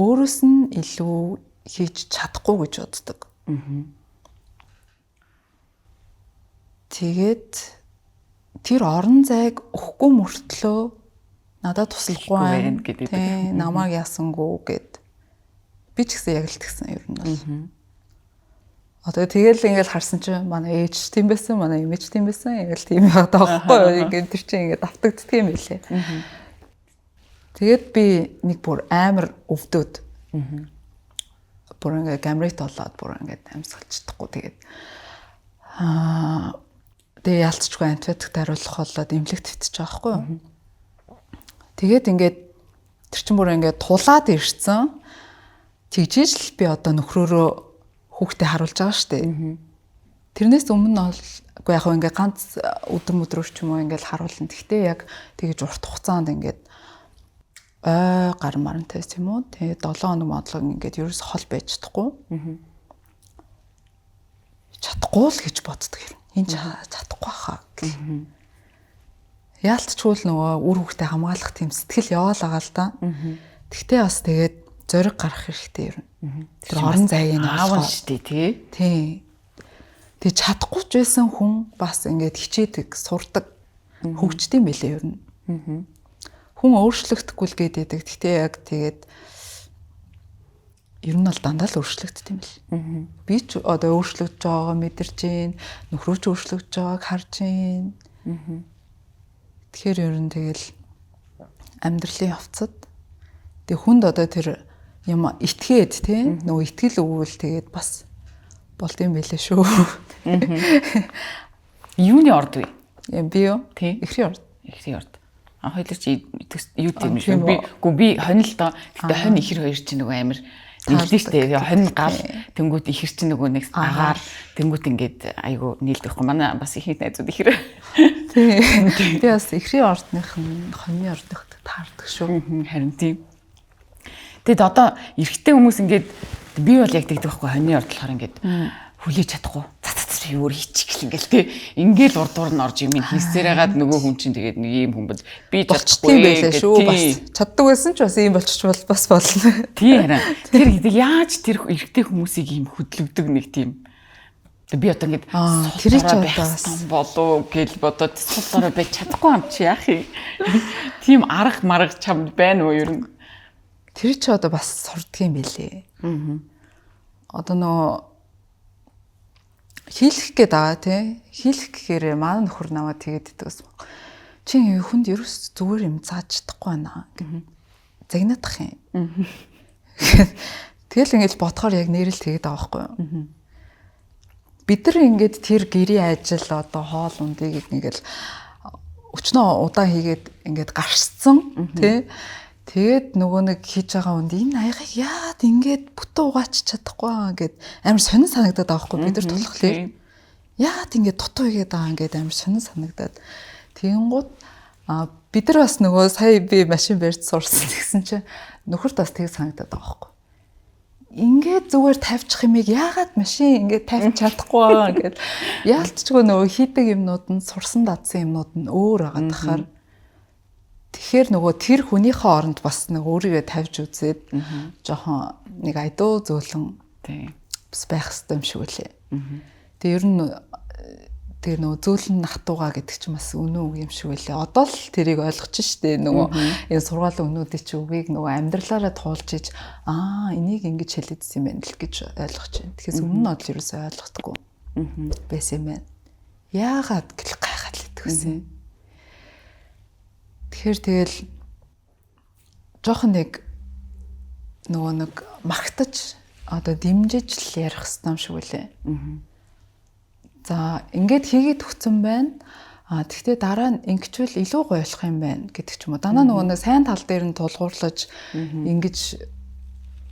Өөрөөс нь илүү хийж чадахгүй гэж боддог. Тэгээд тэр орон зайг өгөхгүй мөртлөө надад туслахгүй байна гэдэг. Тийм, намайг яасангүй гэд. Би ч гэсэн яг л тэгсэн ер нь бол. Одоо тэгэл ингээл харсан чинь манай ээж тийм байсан, манай эмээж тийм байсан. Ингээл тийм яваад байгаа байхгүй юу? Ингээд тэр чинь ингээд автагддаг юм билээ. Тэгээд би нэг бүр амар өвдөд. Бүр ингээд гамрит болоод бүр ингээд амьсгалж чадахгүй тэгээд тэгээ ялцчихгүй антибиотик даруулах болоод эмнэлэгт хэвтэж байгаа байхгүй юу? Тэгээд ингээд тэр чинь бүр ингээд тулаад ирсэн. Тэгжээж л би одоо нөхрөөрөө хүүхдээ харуулж байгаа шүү дээ. Тэрнээс өмнө бол яг ингээд ганц өдөр ч юм уу ингээд харуулна. Тэгтээ яг тэгэж урт хугацаанд ингээд гар марантай юм уу? Тэгээ 7 хоног модлог ингээд ерөөс хол байж чадахгүй. Чадахгүй л гэж боддог юм. Энд чадахгүй хаа гэх. Яалтчгүй л нөгөө үр хөвгтөд хамгаалах тийм сэтгэл яваал байгаа л да. Тэгтээ бас тэгээд зориг гарах хэрэгтэй юм. Тэр орон зайг нь аавн штий тий. Тий. Тэг чадахгүй ч байсан хүн бас ингээд хичээдэг, сурдаг, хөгждөм байлээ ер нь. Хүн өөрчлөгдөхгүй л гэдэг. Тэгтээ яг тэгээд ер нь бол дандаа л өөрчлөгддөг юм бэл. Би ч одоо өөрчлөгдөж байгаагаа мэдэрч байна. Нөхрөө ч өөрчлөгдөж байгааг харж байна. Тэгэхээр ер нь тэгэл амьдралын явцад тэг хүнд одоо тэр юм итгээд тий нөгөө итгэл өгвөл тэгээд бас болд юм байлээ шүү. Юуны орд вэ? Би юу? Тий. Эхрийн орд. Эхрийн орд. Хоёул чи юу тийм шүү. Би хонь л доо. Гэтэ хонь ихэр хоёр чи нөгөө амир нийлдэж штэ. Хонь гал тэнгууд ихэр чи нөгөө нэг агаар тэнгууд ингээд айгу нийлдэхгүй. Манай бас их найзууд ихэр. Тий. Би бас эхрийн ордных нь хоньны ордных таардаг шүү. Харин тийм. Тэгэд одоо эрэгтэй хүмүүс ингээд би бол яг тэгдэг байхгүй хоньны орд болохоор ингээд хүлээж чадахгүй. Би өөр хийчих гэл ингээл тий. Ингээл урд дуур нь орж юм хийсээр хагаад нөгөө хүн чинь тэгээд нэг юм хүн бол би чадахгүй байлаа шүү бас. Чаддаг байсан ч бас ийм болчих бас болно. Тий хараа. Тэр гэдэг яаж тэр эрэгтэй хүмүүсийг ийм хөдлөгдөг нэг тийм би одоо ингээд тэр ч бас болоо гэл бодоод суулаараа байж чадахгүй юм чи яах юм. Тийм арга марга чамд байна уу ер нь. Тэр ч одоо бас сурдаг юм байлээ. Одоо нөө хийлэх гээд байгаа тий. Хийлэх гэхээр манай нөхөр намайг тэгээд иддэг гэсэн. Чи хүнд ерөөс зүгээр юм зааж чадахгүй байна гэх. Загнаадах юм. Тэгэл ингээд бодохоор яг нэрэл тэгээд байгаа байхгүй юу. Бид нар ингээд тэр гэрийн ажил одоо хоол ундыг ингээд өчнөө удаан хийгээд ингээд гарцсан тий. Тэгээд нөгөө нэг хийж байгаа үнд энэ аягийг яагаад ингээд бүтэн угаач чадахгүй аа гэд амар сонир санагдаад байгаа хгүй бид нар тулхлаар яагаад ингээд дутуу игээд байгаа ингээд амар сонир санагдаад тэгэнгუთ бид нар бас нөгөө сая би машин барьж сурсан гэсэн чинь нөхөрт бас тэг санагдаад байгаа хгүй ингээд зүгээр тавьчих юмыг яагаад машин ингээд тавьж чадахгүй аа гэд яалтчгүй нөгөө хийдэг юмнууд нь сурсан дадсан юмнууд нь өөр байгаа тахаар тэгэхээр нөгөө тэр хүнийхээ оронд бас нэг өөрийгөө тавьж үзээд жоохон нэг айдуу зөөлөн бас байх хэрэгтэй юм шиг үлээ. Тэгээ ер нь тэгээ нөгөө зөөлөн натууга гэдэг чинь бас үнэн үг юм шиг үлээ. Одоо л тэрийг ойлгож штэ нөгөө энэ сургаалын өнүүдийн чи үгийг нөгөө амьдралаараа туулж иж энийг ингэж хэлээдсэн юм байна л гэж ойлгож байна. Тэгэхээр өмнө нь бол ерөөсөй ойлгохгүй байсан юм байна. Яагаад гэл гайхаад л идэгсэн. Тэгэхээр тэгэл жоохон нэг нөгөө нэг магтаж одоо дэмжиж л ярих хэрэгтэй юм шиг үлээ. За ингээд хийгээд өгсөн байна. Тэгвэл дараа нь ингэчвэл илүү гоё болох юм байна гэдэг ч юм уу. Дандаа нөгөө нэг сайн тал дээр нь тулгуурлаж ингэж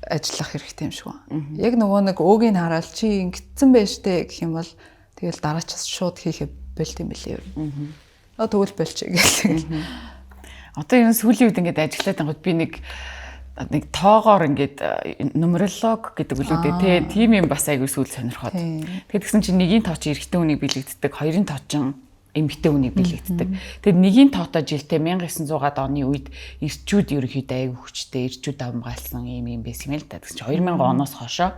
ажиллах хэрэгтэй юм шиг байна. Яг нөгөө нэг өөгийг хараад чи ингэсэн байж тээ гэх юм бол тэгэл дараачаас шууд хийхэ болт юм билээ. Тэгвэл болчих гээл. Одоо энэ сүүлийн үед ингээд ажиллаад байгаад би нэг тоогоор ингээд нумеролог гэдэг үлүүдээ тий тийм юм бас айгүй сүүл сонирхоод. Тэгээд тэгсэн чинь нэгийн тоо чи эрэгтэй хүнийг бэлэгддэг, хоёрын тоо чин эмэгтэй хүнийг бэлэгддэг. Тэгээд нэгийн тоотоо жилдээ 1900-аад оны үед эрчүүд ерөнхийдөө айгүй хүчтэй эрчүүд давмгаалсан юм байсан юм л да. Тэгсэн чинь 2000 оноос хойшоо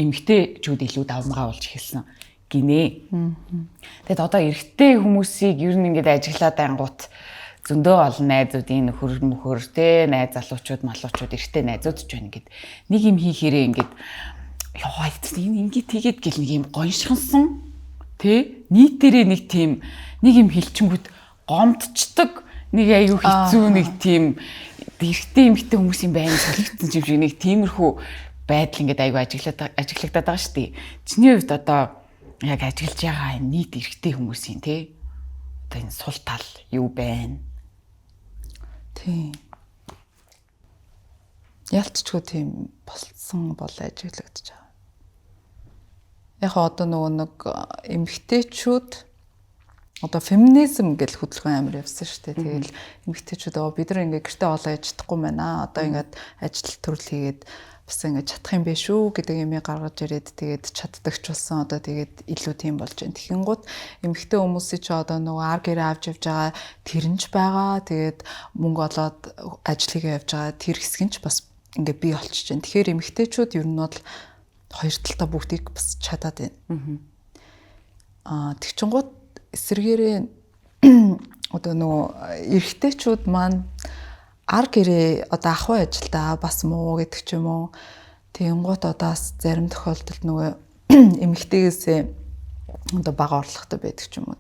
эмэгтэйчүүд илүү давмгаалж эхэлсэн гинэ. Тэгээд одоо эрэгтэй хүмүүсийг ер нь ингээд ажиглаад ангуут зөндөө олон найзуудын нөхөр те найз залуучууд малуучууд эртээ найзууд ч байна гэд нэг юм хийхээрээ ингээд яа энэ ингээд тэгээд гэл нэг юм гоншихсан те нийтээрээ нэг тийм нэг юм хилчингүүд гомдчдаг нэг аюу хэцүү нэг тийм эртээ эмэгтэй хүмүүс юм байна солигдсон юм шиг нэг тиймэрхүү байдал ингээд аюу ажиглагдаад байгаа шүү дээ. Чиний хувьд одоо яг ажиглаж байгаа нийт эртээ хүмүүсийн те одоо энэ сул тал юу байна? Тийм. Ялцчгүй тийм болсон бол ажиглагдаж байгаа. Яг одоо нөгөө нэг эмэгтэйчүүд одоо феминизм гэж хөдөлгөөн амар явсан шүү дээ. Тэгэл эмэгтэйчүүд бид нар ингээ гэртээ олоо яж чадахгүй байна. Одоо ингээд ажил төрөл хийгээд бас ингэ чадах юм бэ шүү гэдэг юм гаргаж ирээд тэгээд чаддаг ч болсон одоо тэгээд илүү тийм болж байна. Тэгэхингууд эмэгтэй хүмүүсийн ч одоо нөгөө ар гэрээ авч явж байгаа тэрнж байгаа. Тэгээд мөнгө олоод ажил хийгээ явж байгаа тэр хэсэг нь ч бас ингэ бий болчихж байна. Тэгэхээр эмэгтэйчүүд ер нь бол хоёр талтай бүгдийг бас чадаад байна. Тэгчингууд эсэргээрээ одоо нөгөө эрэгтэйчүүд маань ар гэрээ одоо ахуй ажилдаа бас муу гэдэг ч юм уу. Тэнгуут одоос зарим тохиолдолд нөгөө эмэгтэйгээсээ одоо бага орлоготой байдаг ч юм уу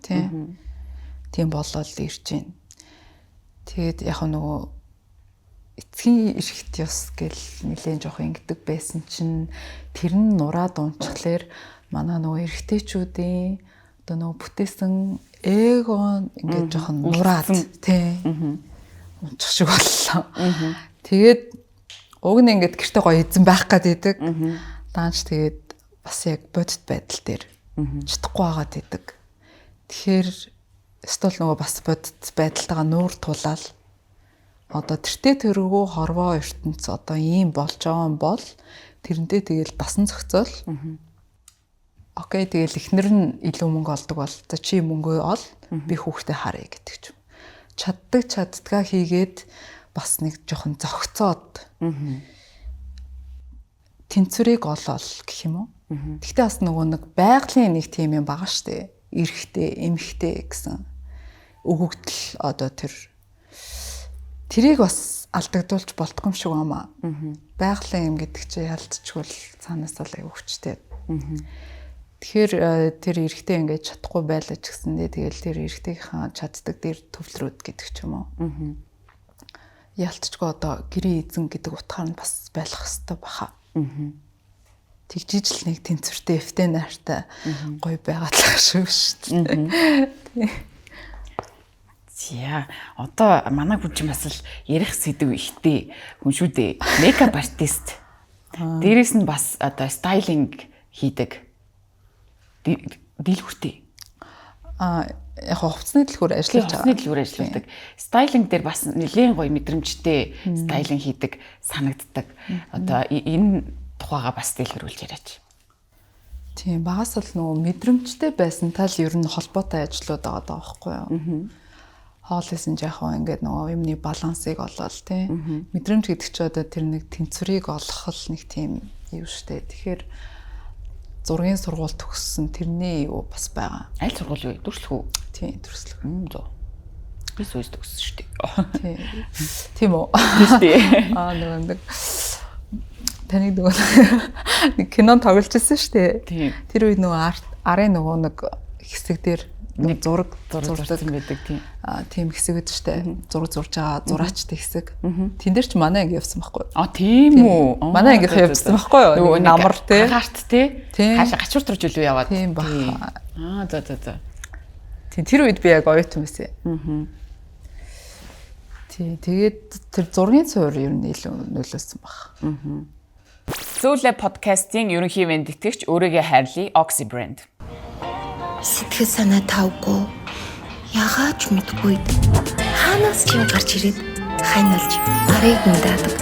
тийм болол ирж байна. Тэгээд яг нөгөө эцгийн эрхт ёс гэл нэлээд жоох ингэдэг байсан чинь тэр нь нураад унчихлаар манай нөгөө эрэгтэйчүүдийн одоо нөгөө бүтээсэн эго ингээд жоох нураад тийм унчих шиг боллоо. Тэгээд уг нь ингээд гэрте гоё эзэн байх гэдэг. Даанч тэгээд бас яг бодит байдал дээр чадахгүй байгаад идэг. Тэгэхээр стол нөгөө бас бодит байдалтайгаа нуур тулаал одоо тэртээ тэргүү хорвоо ертөнц одоо ийм болж байгаа юм бол тэрнтэй тэгэл дасан зохицол. Окей тэгэл эхнэр нь илүү мөнгө олдог бол за чи мөнгөө ол би хүүхдээ харъя гэдэг ч юм. Чаддгаа хийгээд бас нэг жоохон зогцоод тэнцвэрийг олол гэх юм уу. Гэхдээ бас нөгөө нэг байгалийн нэг тийм юм байгаа штэ. Эрэгтэй, эмэгтэй гэсэн өгөгдөл одоо тэрийг бас алдагдуулж болтго юм шиг байна. Байгалийн юм гэдэг чинь ялцчихвал цаанаас л аяг хүчтэй. Тэгэхээр тэр эрэгтэй ингээд чадахгүй байлаа ч гэсэндээ тэгэл тэр эрэгтэйхээ чаддаг дээр төвлөрөөд гэдэг ч юм уу. Ялцчгүй одоо гэрээ эзэн гэдэг утгаар нь бас байх хэрэгтэй баха. Тэгжиж л нэг тэнцвэртэй эвтэй найртай гоё байгаад л шүү дээ. За одоо манай хүн чинь бас л ярих сэдв ихтэй хүн шүү дээ. Мейкап артист. Дээрээс нь бас одоо стайлинг хийдэг. Дэлгүүртэй. Яг хувцсны дэлгүүр ажиллаж байгаа. Хувцсны дэлгүүр ажилладаг. Стайлинг дээр бас нэлээд гоё мэдрэмжтэй стайлинг хийдэг санагддаг. Одоо энэ тухайга бас дэлгэрүүлж яриач. Тийм багаас л нөгөө мэдрэмжтэй байсан тал ер нь холбоотой ажлууд байгаа даа байхгүй юу? Хоолойсэн жаахан ингээд нөгөө юмны балансыг олоод тийм мэдрэмж гэдэг чинь одоо тэр нэг тэнцвэрийг олох л нэг тийм юу штэ. Тэгэхээр зургийн сургууль төгссөн тэрний юу бас байгаа. Аль сургууль вэ? Дүрслэх үү? Тийм дүрслэх. Зөө. Би сүйс төгссөн шүү дээ. Тийм үү? Тийм. Нэг таныг нэг кинон тоглож ирсэн шүү дээ. Тийм. Тэр үед арын нэг хэсэг дээр нэг зураг зурдаг байдаг тийм. Тийм хэсэг үүд штэ. Зураг зурж байгаа зураачтай хэсэг. Тэн дээр ч манай анги явсан байхгүй. Тийм үү. Манай ангийнхаа явсан байхгүй юу? Намар тий. Хаарт тий. Хаашаа гачуур турж үлээ яваад. Тийм баха. За. Тийм тэр үед би яг оюутан байсан. Тий. Тэгээд тэр зургийн цувар ер нь илүү нөлөөсөн баг. Сүүлээ подкастын ерөнхий вэндитгэгч өөрийгөө хайрлая Oxy brand. Сэтгэл санаа тавгүй ягааж мэдгүй хаанаас ч юм гарч ирээд хайнуулж барыг мэдээдэг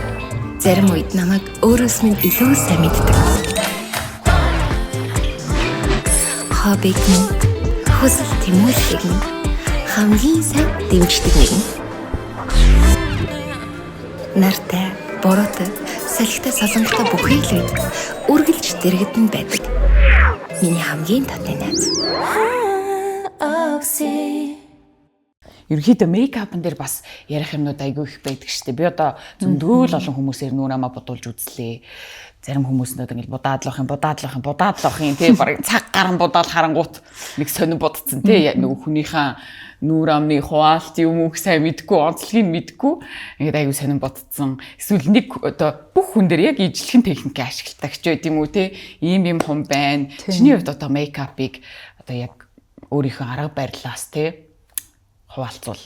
зарим үед намайг өөрөөс минь илүү сайн мэддэг хоббиг минь хүсэл тэмүүлдэг минь хамгийн сайн дэмждэг нэгэн нартай бороотой салхитай солонготой бүхий л үед үргэлж дэрэгдэн байдаг миний хамгийн татны найз. Ерөнхийдөө мейкапн дээр бас ярих юмнууд айгүй их байдаг шүү дээ. Би одоо зөндөл олон хүмүүсээр нүрэмээ бодуулж үзлээ. Зарим хүмүүснүүд ингээл будаадлах юм тий барыг цаг гарan будаал харангуут нэг сонин бодцсон тий нөгөө хүнийхээ нүүр амны хуваалт юм уу сайн мэдгүй онцлогийг мэдгүй ингээд айгүй сонин бодцсон. Эсвэл нэг одоо бүх хүн дээр яг ижлэхэн техник ашигладаг ч байт юм уу тий ийм хум байна. Чиний хувьд одоо мейкапыг одоо яг өөрийнхөө арга барилаас тий хуваалцвал.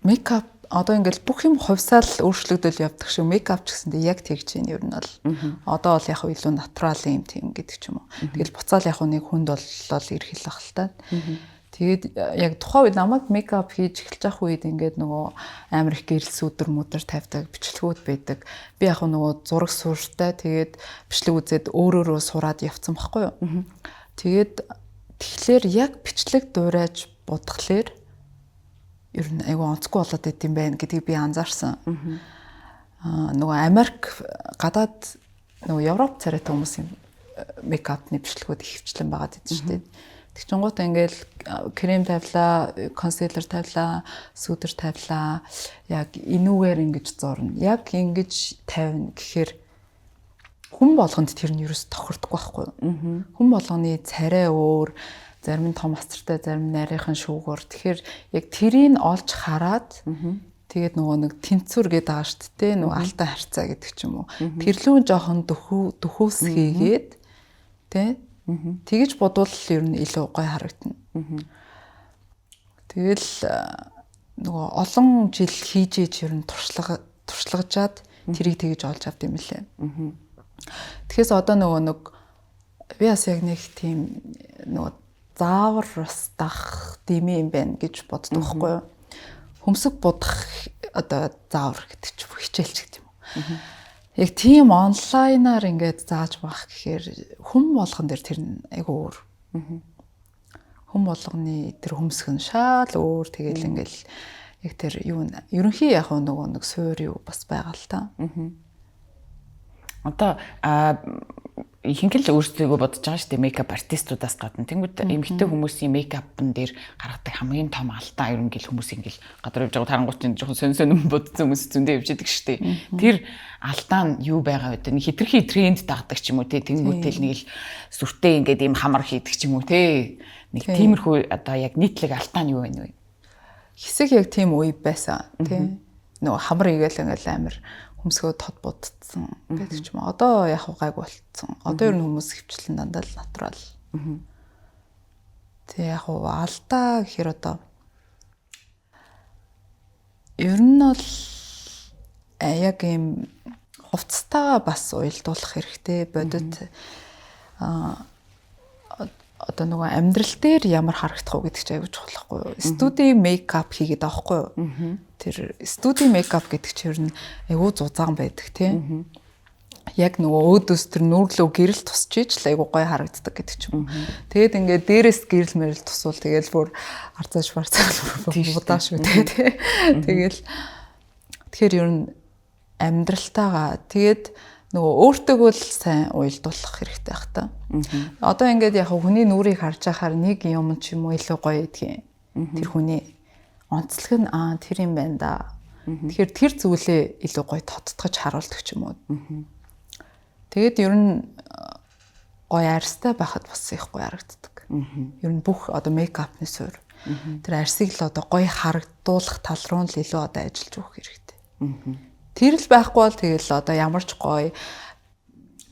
Мейкап одоо ингээл бүх юм хувьсаал өөрчлөгдөл явдаг шүү. Мейкап ч гэсэндээ яг тэгж юм ер нь бол. Одоо бол яг илүү натурал юм тийм гэдэг ч юм уу. Тэгэл буцаал яг нэг хүнд боллоо ирхэл ах л та. Тэгээд яг тухайн үед намайг мейкап хийж эхэлж байх үед ингээд нөгөө амар их гэрэлс өдөр мөдөр тавьдаг бичлэгүүд байдаг. Би яг нөгөө зураг суурьтай тэгээд бичлэг үзээд өөрөөрөө сураад явцсан байхгүй юу. Тэгээд тэгэхээр яг бичлэг дуурайж бодглохлоор ер нь айгүй онцгүй болоод байт юм байна гэдгийг би анзаарсан. Нөгөө Америк гадаад нөгөө Европ царайтай хүмүүсийн мейкапны бичлэгүүд их хвчлэн байгаад идэв шүү дээ. Тэг чингууд ингээл крем тавилаа, консилер тавилаа, сүдэр тавилаа. Яг энүүгээр ингэж зурна. Яг ингэж тавина гэхээр хүн болгонд тэр нь ерөөс тохирдохгүй байхгүй юу? Хүн болгоны царай өөр, зарим нь том асартай, зарим нарийнхан шүүгөр. Тэгэхээр яг тэрийг олж хараад тэгээд нөгөө нэг тэнцвэр гэдэг байгаа шүү дээ. Нөгөө алтан харьцаа гэдэг ч юм уу. Тэрлүүн жоохон дөхөөс хийгээд тий тэгэж бодвол ер нь илүү гоё харагдана. Тэгэл нөгөө олон жил хийж ер нь туршлагажаад тэрийг тэгэж олж авд юм лээ. Тэгэхээс одоо нөгөө би бас яг нэг тийм нөгөө заавар бас дах димээ юм байна гэж боддог байхгүй юу? Хөмсөг будах одоо заавар гэдэг ч хичээлч гэдэг юм уу? Яг тийм онлайнаар ингээд зааж байх гэхээр хүм болгон дээр тэр нь айгүй өөр. Хүм болгоны тэр хөмсг нь шал өөр тэгэл ингээл яг тэр юу ерөнхий яг нөгөө нэг суур юу бас байгаа л та. Одоо ихэнх л өөрсдөө бодож байгаа шүү дээ мейкап артистуудаас гадна. Тэнгүүд эмэгтэй хүмүүсийн мейкапн дээр гаргадаг хамгийн том алдаа ерөнхийдөө хүмүүс ингээл гадар явж байгаа тарангуут чинь жоохон сонин бодсон хүмүүс зөндөө явж идэг шүү дээ. Тэр алдаа нь юу байгаа вэ? Нэг хитрхи тренд дагдаг ч юм уу те. Тэнгүүтэл нэг л сүртэй ингээд ийм хамар хийдэг ч юм уу те. Нэг тиймэрхүү одоо яг нийтлэг алдаа нь юу вэ? Хэсэг яг тийм үе байсан те. Нөгөө хамар игээл ингээл амир хөмсгөө тод будцсан байдаг ч юм уу. Одоо яг гайг болцсон. Одоо ер нь хүмүүс хөвчлэн дандаа л натурал. Тэг яг алдаа гэхээр одоо ер нь бол яг юм хувцастайгаа бас уялдуулах хэрэгтэй. Бодит одоо нөгөө амьдрал дээр ямар харагдах вэ гэдэг чинь аягүй чухал байхгүй юу? Студи мейкап хийгээд байгаа байхгүй юу? Тэр студи мейкап гэдэг чинь ер нь аягүй зузаан байдаг тийм. Яг нөгөө өөдөөс тэр нүрглөө гэрэл тусч иж л аягүй гоё харагддаг гэдэг ч юм. Тэгээд ингээд дээрээс гэрэл мэрэл тусвал тэгэл бүр арцааш будаа шүү дээ. Тэгэл тэгэхээр ер нь амьдралтайгаа тэгээд нөгөө өөртөө л сайн уялдуулах хэрэгтэй байх та. Одоо ингээд яг хүний нүрийг харж байхаар нэг юм ч юм уу илүү гоё гэдгийг тэр хүний онцлог нь тэр юм байна да. Тэгэхээр тэр зүйлээ илүү гоё тодтогч харуулдаг ч юм уу. Тэгээд ер нь гоё арьстай байхад бас их гоё харагддаг. Ер нь бүх одоо мейкапны суурь тэр арьсыг л одоо гоё харагдуулах тал руу л илүү одоо ажиллаж өгөх хэрэгтэй. Тэр л байхгүй бол тэгэл одоо ямар ч гоё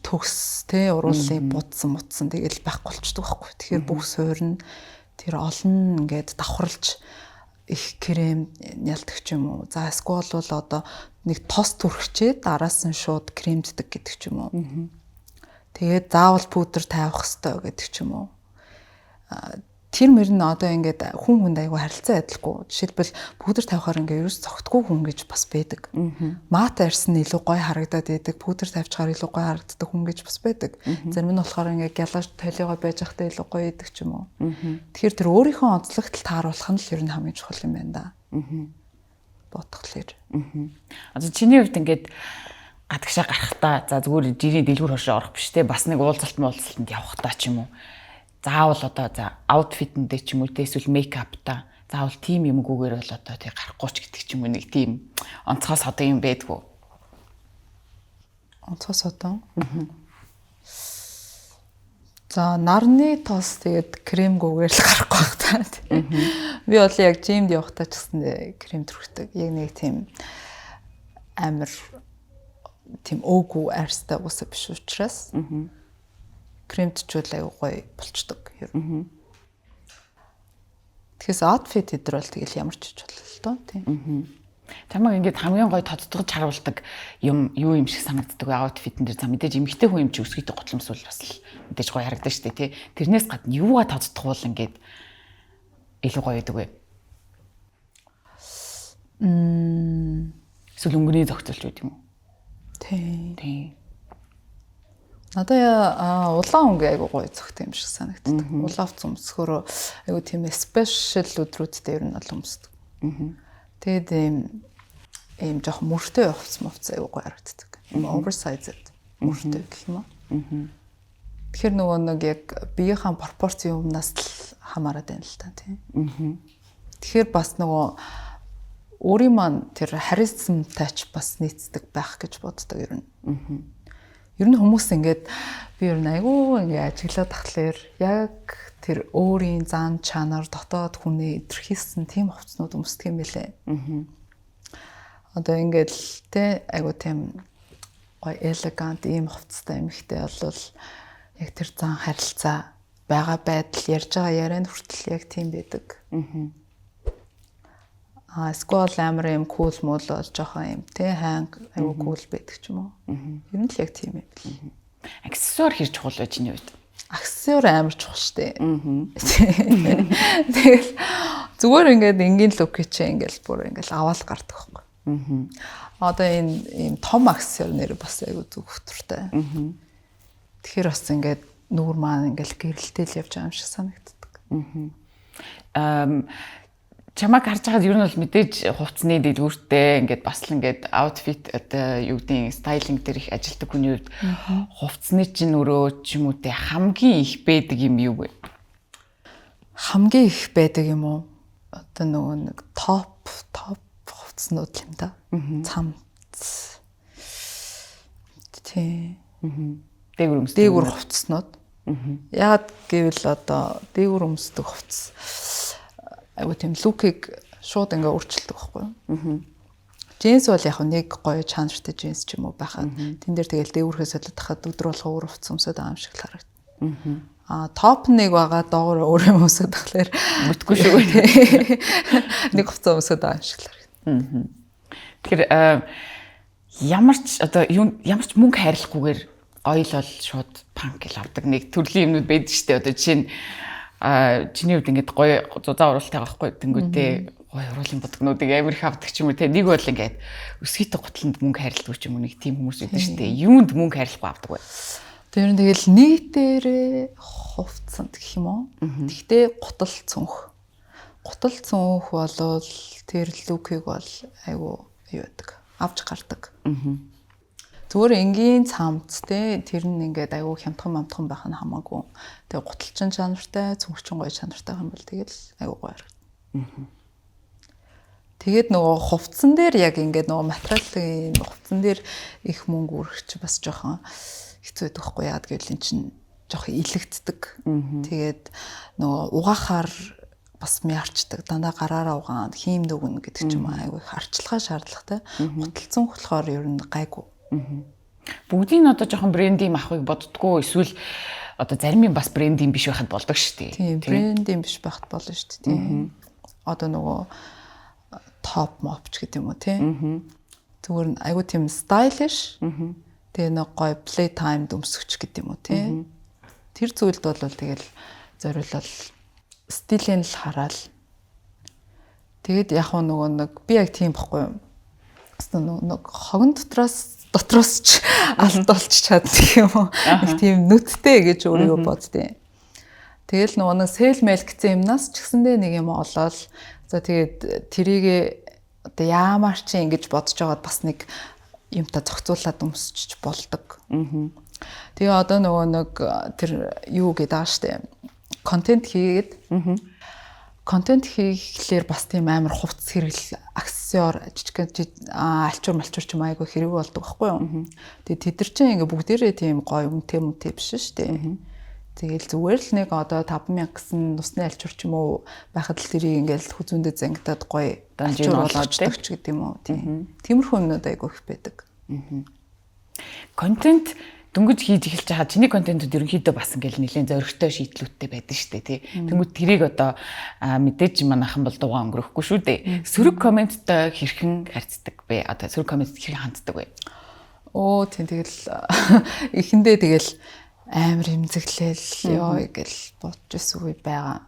төгс уруулын будсан мутсан тэгэл байхгүй болчдөг байхгүй. Тэгэхээр бүх суурь нь тэр олон ингээд давхарлж их крем ялдаг ч юм уу. За эсвэл бол одоо нэг тос түрхчээ дараас нь шууд кремддэг гэдэг ч юм уу. Тэгээд заавал пудр тавих хэрэгтэй гэдэг ч юм уу. Тэр мөр нь одоо ингээд хүн хүнд айгу харилцаа адилгүй. Жишээлбэл пудр тавихаар ингээд ерөөс цогтгүй хүн гэж бас байдаг. Мат арьс нь илүү гоё харагдаад байдаг. Пудр тавьчихаар илүү гоё харагддаг хүн гэж бас байдаг. Зарим нь болохоор ингээд гялаж толиогоо байж байхдаа илүү гоё идэг ч юм уу. Тэгэхээр тэр өөрийнхөө онцлогт тааруулах нь л ер нь хамгийн чухал юм байна да. Бодглохлоор. Одоо чиний хувьд ингээд гадагшаа гарахтаа за зүгээр жирийн дэлгүүр хошоо орох биш те бас нэг уулзалтанд явахтаа ч юм уу. Заавал одоо за аутфитэндээ ч юм уу те эсвэл мейкаптаа заавал тим юмгүйгээр бол одоо тий гарахгүй ч гэдэг ч юм уу нэг тийм онцгой содон юм байдгүй. Онцгой содон. За нарны тос тэгээд кремгүйгээр л гарахгүй байх та. Би бол яг жимд явахтаа ч гэсэн крем түрхдэг. Яг нэг тийм амар тийм өөгүй арьстай уусаа биш учраас кремтчүүл аягүй гоё болчдөг ер нь. Тэгэхээр outfit дээр бол тэгэл ямар ч ч боллоо л доо тийм. Тамаг ингээд хамгийн гоё тодтогч харуулдаг юм юу юм шиг санагддаг outfit-эн дээр за мэдээж эмэгтэй хүн юм чи өсгийтэй готломсвол бас л мэдээж гоё харагдаж штэ тий. Тэрнээс гадна юугаа тодтогвол ингээд илүү гоё байдаг вэ? Эсвэл өнгөний зохицолч үү юм уу? Тийм. Надаа улаан өнгө айгу гоё зөгтэй юм шиг санагддаг. Улаан хувцас өмсөхөөрөө айгу тийм спешиал өдрүүдтэй ер нь бол өмсдөг. Тэгээд ийм жоох мөртэй хувцас айгу гоё харагддаг. Oversized мөртэй гэх юм уу. Тэгэхээр нөгөө нэг яг биеийн пропорц юмнаас л хамаарат байна л та тийм. Тэгэхээр бас нөгөө өөрийн маань тэр харизмтай ч бас нийцдэг байх гэж боддог ер нь. Ер нь хүмүүс ингээд би ер нь айгүй ингээд ажиглаад тахлаар яг тэр өөрийн зан чанар дотоод хүний илэрхийлсэн тийм хувцснууд өмсдөг юм билээ. Одоо ингээд л те айгүй тийм гоё элегант ийм хувцастай эмэгтэй болвол яг тэр зан харилцаа байгаа байдал ярьж байгаа ярианд хүртэл яг тийм байдаг. Скол амар юм кул мул бол жоохон юм те ханг айгүй кул байдаг ч юм уу. Ер нь л яг тийм юм. Аксессуар хийж чухал байж чиний үед. Аксессуар амар чухал штэ. Тэгэл зүгээр ингээд энгийн лук чи ингээд бүр ингээд аваад гардаг байхгүй. Одоо энэ ийм том аксессуар нэр бас айгүй зүг хөтөртэй. Тэгэхээр бас ингээд нүүр маань ингээд гэрэлтэй л явж байгаа юм шиг санагддаг. Чамаг харж байгаад ер нь бол мэдээж хувцсны дэлгүүртээ ингээд бас л ингээд outfit одоо юу гэдэг стайлинг дээр их ажилтдаг хүний хувьд хувцсны чинь өрөө ч юм уу те хамгийн их байдаг юм юу вэ? Хамгийн их байдаг юм уу? Одоо нөгөө нэг топ хувцснууд юм да. Цамц. Тэ. Дээгүр хувцснууд. Яг гэвэл одоо дээгүр өмсдөг хувцс айгуу тийм лукийг шууд ингээ өөрчилдөг байхгүй юу? Джинс бол яг нэг гоё чанартай джинс ч юм уу байхад тэн дээр тэгэл дээгүүрхээс солиод тахад өдөр болго өөр хувцас өмсөд байгаа юм шиг л харагдана. Топ нэг байгаа доогоор өөр юм өмсөд тахлаар бүтгүй шүү. Нэг хувцас өмсөд байгаа юм шиг л харагдана. Тэгэхээр ямар ч одоо ямар ч мөнгө хайрлахгүйгээр ойлол шууд панк л авдаг нэг төрлийн юмнууд байдаг шүү дээ. Одоо жишээ нь чиний үед ингээд гоё зузаан уруултай байхгүй тэнгүүтээ гоё уруулын бодгнуудыг амар их авдаг ч юм уу те нэг бол ингээд өсгийтэй гутланд мөнгө хайрладаг ч юм уу нэг тийм хүмүүс байдаг шүү дээ. Юунд мөнгө хайрлахгүй авдаг вэ? Тэр нь тэгэл нийтээрээ хувцсанд гэх юм уу? Тэгтээ гутал цүнх. Гутал цүнх болвол тэр лукийг бол айгу юу байдаг. Авч гардаг. Зүгээр энгийн цамц те тэр нь ингээд айгүй хямдхан байх нь хамаагүй. Тэгээ гуталчин чанартай, цүнхчин гоё чанартай юм бол тэгэл айгүй гоё харагдана. Тэгээд нөгөө хувцсан дээр яг ингээд нөгөө материалын хувцсан дээр их мөнгө өргөч бас жоохон хэцүү байдаг хгүй яад гэвэл эн чинь жоохон илэгддэг. Тэгээд нөгөө угаахаар бас мяарчдаг. Дандаа гараараа угаан хийм дөгнө гэдэг ч юм аа айгүй их арчилгаа шаардлагатай. Худалцсан болохоор ер нь гайгүй. Бүгдийг нь одоо жоохон брендинг авахыг боддгоо эсвэл одоо зарим юм бас брендинг биш байхад болдог шүү дээ. Тийм, брендинг биш байхад болно шүү дээ. Одоо нөгөө топ мопч гэдэг юм уу тийм. Зүгээр нь айгүй тийм стайлиш. Тэгээ нэг гоё play time өмсгч гэдэг юм уу тийм. Тэр зүйлд бол тэгэл зориулал стилийн л хараал. Тэгэд яг нөгөө нэг би яг тийм байхгүй юм. Нэг хогон дотроос ч алдуулж чаддаг юм уу. Нэг тийм нүдтэй гэж өөрийгөө боддیں۔ Тэгэл нөгөө нэг сэл мэл гэсэн юмнаас ч гэсэндээ нэг юм олоод за тэгээд тэрийг одоо яамаар чи ингэж бодож байгаад бас нэг юмтай зохицуулаад өмсчих болдог. Тэгээ одоо нөгөө нэг тэр юу гэдэг аа штэ. Контент хийгээд контент хийхлээр бас тийм амар хувцас хэрэгэл аксессуар жижиг альчуур малчуур ч юм айгүй хэрэг болдог байхгүй юу. Тэгээ тэд нар чинь ингээ бүгдээрээ тийм гоё үнэтэй биш шүү дээ. Тэгэл зүгээр л нэг одоо 5,000 гэсэн нусны альчуур ч юм уу байхад л тэрийг ингээл хүзүүндээ зангидаад гоё альчуур болгодог ч гэдэг юм уу. Тиймэрхүү юмнууд айгүй их байдаг. Контент дөнгөж хийж эхэлж байгаа чиний контентууд ерөнхийдөө бас ингээл нэлээд зөрөгтэй шийдлүүдтэй байдаг шүү дээ тий. Тэнгүүд тэрийг одоо мэдээж манайхан бол дугаа өнгөрөхгүй шүү дээ. Сөрөг комменттой хэрхэн харьцдаг бэ? Одоо сөрөг коммент хэрхэн ханддаг вэ? Оо тийм тэгэл эхэндээ тэгэл амар хэмзэглээл ёо гэл бодож байсан үе байгаа.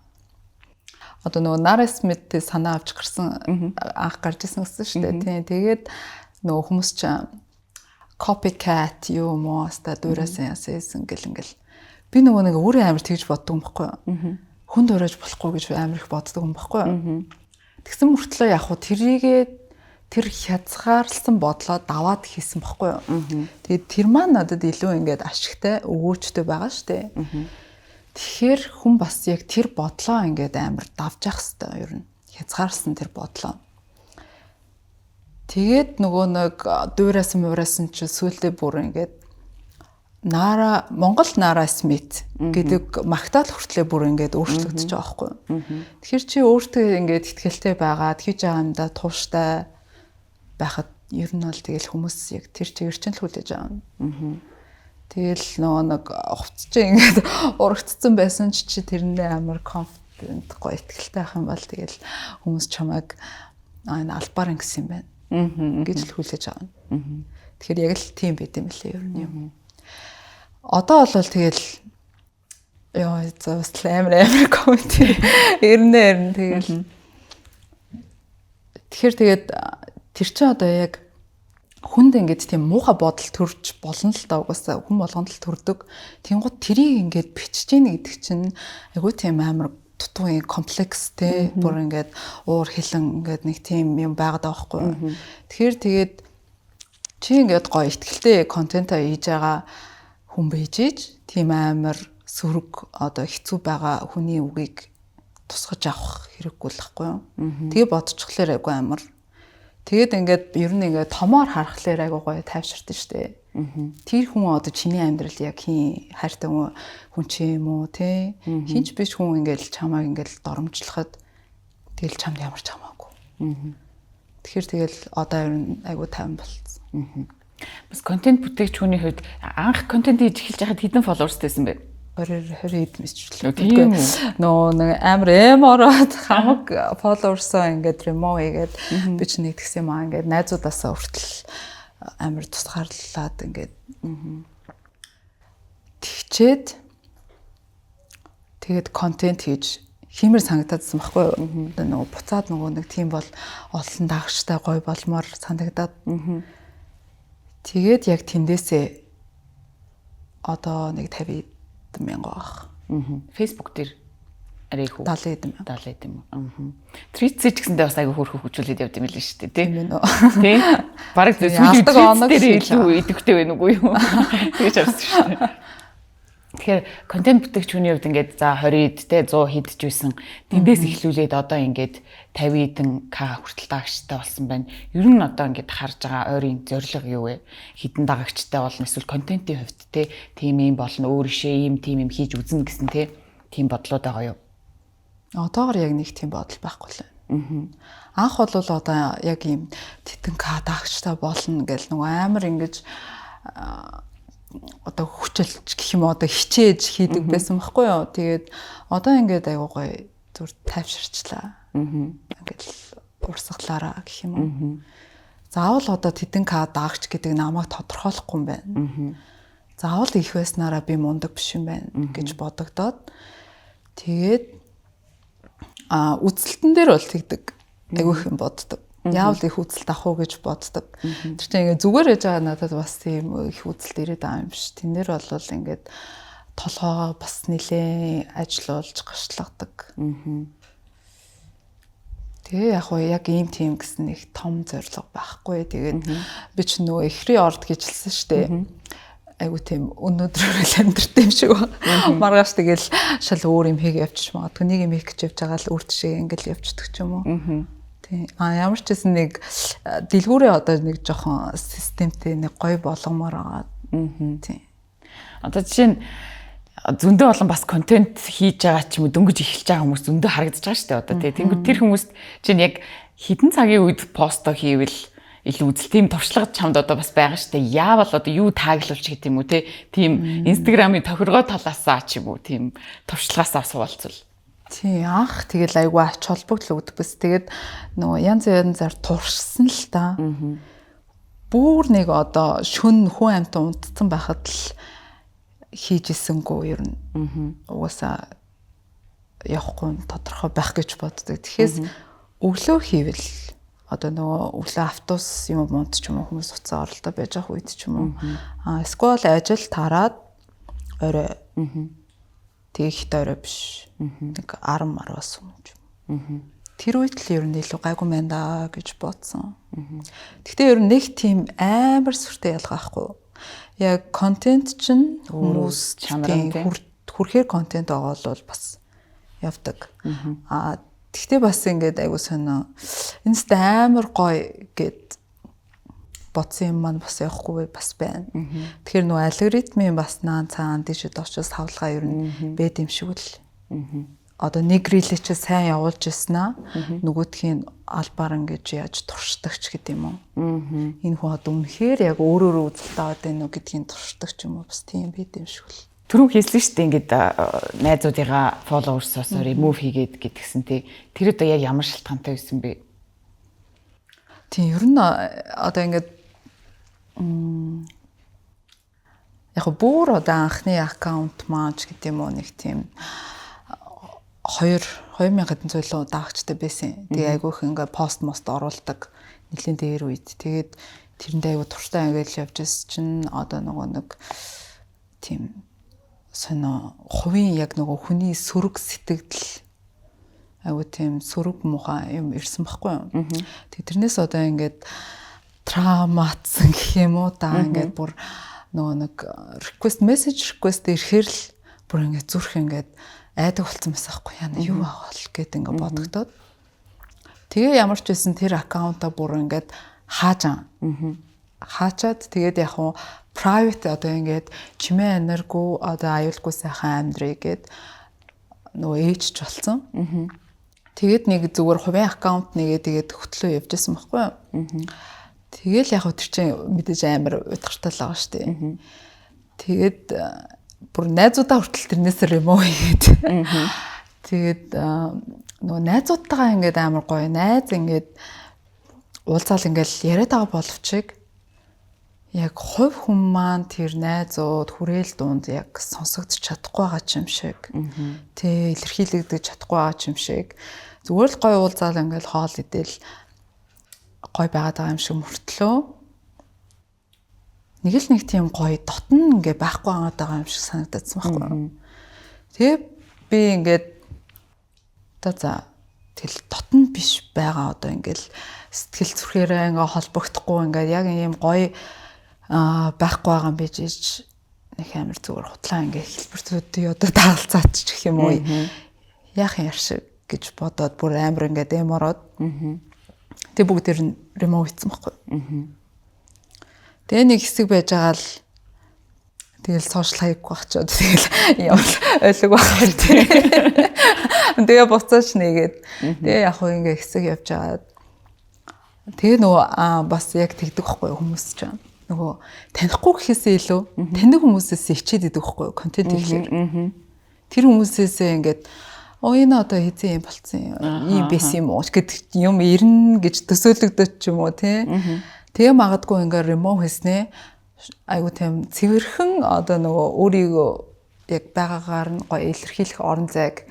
Одоо нөгөө Нарас мэдээ санаа авч гарсан анх гарч ирсэн гэсэн шүү дээ тий. Тэгээд нөгөө хүмүүс ч copycat юу моста дуураасан яасан ингээл би нөгөө нэг өөрөө амар тэгж боддог юм баггүй юу. Хүн дуурайж болохгүй гэж амар их боддог юм баггүй юу. Тэгсэн мөртлөө яг хуу тэрийгээ тэр хязгаарлсан бодлоо даваад хийсэн баггүй юу. Тэгээд тэр маань надад илүү ингээд ашигтай өгөөжтэй байгаа штэ. Тэгэхээр хүн бас яг тэр бодлоо ингээд амар давж явах хэрэгтэй ер нь. Хязгаарлсан тэр бодлоо. Тэгээд нөгөө нэг дуурайсан чи сүултээ бүр ингээд Монгол Нара Смит гэдэг магтаал хүртлээ бүр ингээд өөрчлөгдөж байгаа байхгүй юу. Тэгэхээр чи өөртөө ингээд ихтгэлтэй байгаад хийж байгаа юмдаа тууштай байхад ер нь бол тэгэл хүмүүс яг тэр чигээр чинь л хүлээж авна. Тэгэл нөгөө нэг хувцс чи ингээд урагдсан байсан чи тэрэндээ амар confident гоё ихтгэлтэй байх юм бол тэгэл хүмүүс чамайг энэ албаар ингэсэн юм байна. Гэж л хүлээж авна. Тэгэхээр яг л тийм байт юм лээ ер нь юм. Одоо бол тэгэл ёо зөөс амар коммент эрнэ тэгэл. Тэгэхээр тэгээд тэр чинь одоо яг хүнд ингээд тийм муухай бодол төрж болно л да угаасаа хүн болгонд л төрдөг. Тэнгууд тэрийг ингээд бичиж гин гэдэг чинь айгүй тийм амар тутмын комплекстэй бүр ингээд уур хилэн ингээд нэг тийм юм байгаад байгаа байхгүй. Тэгэхээр тэгээд чи ингээд гоё ихтгэлтэй контентаа хийж байгаа хүн бийжиж тийм амар сөрөг одоо хэцүү байгаа хүний үгийг тусгаж авах хэрэггүй л байхгүй юу. Тэгээ бодчихлоор айгүй амар. Тэгээд ингээд ер нь ингээд томоор харахлаар айгүй гоё тайвширдэ штэ. Тэр хүн одоо чиний амьдрал яг хин хайртай хүн чи юм уу те хинч биш хүн ингээл чамааг ингээл доромжлоход тэгэл чамд ямар ч хамаагүй. Тэгэхээр тэгэл одоо ер нь айгүй тайван болсон. Бас контент бүтээгчхүний хувьд анх контент хийж эхэлж байхад хэдэн фолловерстэйсэн бэ? 20 хэд мэсчлээ. Нөө нэг амар эмороод хамаг фолловерсоо ингээд remove хийгээд би ч нэгтгэсэн юм аа ингээд найзуудаасаа хүртэл амар тусгаарлаад ингээд тэгчээд тэгээд контент хийж хиймэр санагдаадсан байхгүй юу. Нөгөө буцаад нөгөө нэг тийм бол олон дагагчтай гоё болмоор санагдаад. Тэгээд яг тэндээсээ одоо нэг 50,000 байх. Facebook дээр. Арай хүү. 70 юм. Трицээ ч гэсэндээ бас айгүй хөөрхөн хөгжүүлээд явд юм л шүү дээ, тий. тийм үү. Тий. Бараг сүүлийн дээр илүү идэвхтэй байна уу юу? Тэгэж авсан шүү дээ. Тэгэхээр контент бүтээгч хүний хувьд ингээд за 20-д те 100 хийдэж байсан. Тэндээс эхлүүлээд одоо ингээд 50-д к хүртэл дагагчтай болсон байна. Ер нь одоо ингээд харж байгаа ойрын зорилго юу вэ? Хідэн дагагчтай болно эсвэл контентын хувьд те тийм юм болно. Өөр ишээ ийм тийм юм хийж үзнэ гэсэн те тийм бодлоод байгаа юу? Одоогор яг нэг тийм бодол байхгүй л байна. Анх бол одоо яг ийм тэтэн к дагагчтай болно гэл нөгөө амар ингэж одоо хүчилж гэх юм одоо хичээж хийдэг байсан байхгүй юу. Тэгээд одоо ингээд айгуу гоё зүр тайвширчлаа. Ингээд урсгалаараа гэх юм уу. Заавал одоо тэтэн к дагагч гэдэг намайг тодорхойлохгүй юм байна. Заавал их байснараа би мундаг биш юм байна гэж бодогдоод тэгээд үзэлтэн дээр бол тэгдэг. Айгуу их юм боддог. Яавал их үзэлт авах уу гэж боддог. Тэр чинь ингээд зүгээр яж байгаа надад бас тийм их үзэлт ирээд байгаа юм биш. Тэн дээр бол ингээд толгоогоо бас нэлээ ажиллуулж гашлагдаг. Тэгээ яг ийм тийм гэсэн нэг том зорилго байхгүй. Тэгээд би ч нөгөө эхрийн орд гэжэлсэн шүү дээ. Айгу тийм өнөөдрөөр л амьдрт юм шиг байна. Маргааш тэгэл шал өөр юм хийх явчих магадгүй. Нэг юм хийх гэж явж байгаа л үрд шиг ингээл явчихдаг ч юм уу. Тийм. Ямар ч гэсэн нэг дэлгүүрээ одоо нэг жоохон системтэй нэг гоё болгомоор байгаа. Тийм. Одоо жишээ нь зөндөө олон бас контент хийж байгаа ч юм уу дөнгөж эхэлж байгаа хүмүүс зөндөө харагдаж байгаа шүү дээ одоо тийм. Тэнгүүд тэр хүмүүст чинь яг хідэн цагийн үед посто хийвэл илүү үзэл тийм туршлага чамд одоо бас байгаа шүү дээ. Яавал одоо юу тааглуулж гэдэг юм уу тийм Instagram-ын тохиргоо талаасаа ч юм уу тийм туршлагаасаа суулцвал. Тий анх тэгэл айгүй ач холбогдол өгдөг бас. Тэгээд нөгөө янз янзаар туршсан л та. Бүр нэг одоо шүн хүн амтан унтцсан байхад л хийж исэнгүү ер нь. Угаасаа явахгүй тодорхой байх гэж боддог. Тэгэхээр өглөө хийвэл одоо нөгөө өглөө автобус юм мунд ч юм уу хүмүүс уцаа оролдоо байж байгаа үед ч юм уу. Эсвэл ажил тараад орой. Тэгэх дөрөө биш. Нэг 10 мараас өмнө. Тэр үед л ер нь илүү гайгүй мэн даа гэж бодсон. Гэхдээ ер нь нэг тийм амар сүртэй ялгаа байхгүй. Яг контент чинь хүмүүс чанарын хүрхээр контент байгаа бол бас явдаг. Тэгтээ бас ингээд айгу сонио энэст амар гоё гэд бодсон юм маань бас явахгүй бас байна. Тэгэхээр нөгөө алгоритмын бас наан цаан дэшэд очиж хавлгаа ер нь бэд юм шиг л. Одоо нэг рилээ чи сайн явуулж ирсэн нөгөөдхийн албаар ингэж яаж туршдагч гэдэг юм уу. Энэ хүн одоо үнэхээр яг өөрөөрөө үзэлтэй аваад байна уу гэдгийг туршдаг ч юм уу бас тийм бэд юм шиг л. Түрүү хэлсэн шүү дээ ингээд найзуудыгаа followers-оос remove хийгээд гэдгсэн тий. Тэр одоо яг ямар шалтгаантай байсан бэ? Тийм ер нь одоо ингээд яг бүр одоо анхны аккаунт маач гэдэг юм уу нэг тийм 2000-д зөвлөө даагчтай байсан. Тэгээ айгүйх ингээ пост мост оруулдаг нэлийн дээр үед. Тэгээд тэрэндээ айгүй турштай ингээл явж ирсэн чинь одоо нөгөө нэг тийм сонио хувийн яг нөгөө хүний сөрөг сэтгэл айгүй тийм сөрөг муухай юм ирсэн байхгүй юу. Тэг тэрнээс одоо ингээд травматсан гэх юм уу да ингээд бүр нөгөө нэг мессеж request ирэхээр л бүр ингээд зүрх ингээд айдаг болсон байсаахгүй яна юу авал гэд ингээд бодогдоод тэгээ ямар ч байсан тэр аккаунтаа бүр ингээд хаачаад тэгээд яг хуу private одоо ингээд чимээ энергүй одоо аюулгүй сайхан амьдрий гэд нөгөө ээжч болсон. Тэгээд нэг зүгээр хувийн аккаунт нэгээ тэгээд хөтлөө явж байсан байхгүй юу. Тэгэл яг тэр чинь мэдээж амар удахтай л байгаа шүү дээ. Тэгээд бүр найзуудаа хүртэл тэрнээс remove хийгээд. Тэгээд нөгөө найзуудтайгаа ингээд амар гоё найз ингээд уулзаал ингээд яриад байгаа боловчиг яг хувь хүн маань тэр найзууд хүрээл дунд яг сонсогдож чадахгүй байгаа ч юм шиг. Тэ илэрхийлэгдэж чадахгүй байгаа ч юм шиг. Зүгээр л гоё уулзаал ингээд хоол идэл гоё байгаа юм шиг мөртлөө нэг л нэг тийм гоё дотн ингээ байхгүй байгаа юм шиг санагдсан байхгүй. Тэгээ би ингээд Одоо за тэгэл дотн биш байгаа одоо ингээл сэтгэл зүрхээрээ ингээ холбогдохгүй ингээ яг ийм гоё байхгүй байгаа юм биш ич нэг амар зүгээр хутлаа ингээ хэлбэртүүдийн одоо дагалцаач гэх юм уу яах юм шиг гэж бодоод бүр амар ингээ дэм ороод тэг бүгдээр нь ремов хийсэн байхгүй. Тэгээ нэг хэсэг байж байгаа л тэгэл сошиал хаяг багчаад тэгэл ямар ойлог багаар тий. Тэгээ буцаач нэгээд тэгээ яг хөө ингээ хэсэг явж байгаа. Тэгээ нөгөө бас яг тэгдэг байхгүй хүмүүс ч юм. Нөгөө танихгүй гэхээсээ илүү таньдаг хүмүүсээс ичээд идэг байхгүй контент хийхээр. Тэр хүмүүсээсээ ингээд энэ одоо хэзээ юм болцсон юм байсан юм уу гэдэг юм ирнэ гэж төсөөлөгдөж ч юм уу тий. Тэгээ магадгүй ингээд ремов хийснэ айгу тийм цэвэрхэн одоо нөгөө өөрийгөө яг байгаагаар нь гоё илэрхийлэх орон зайг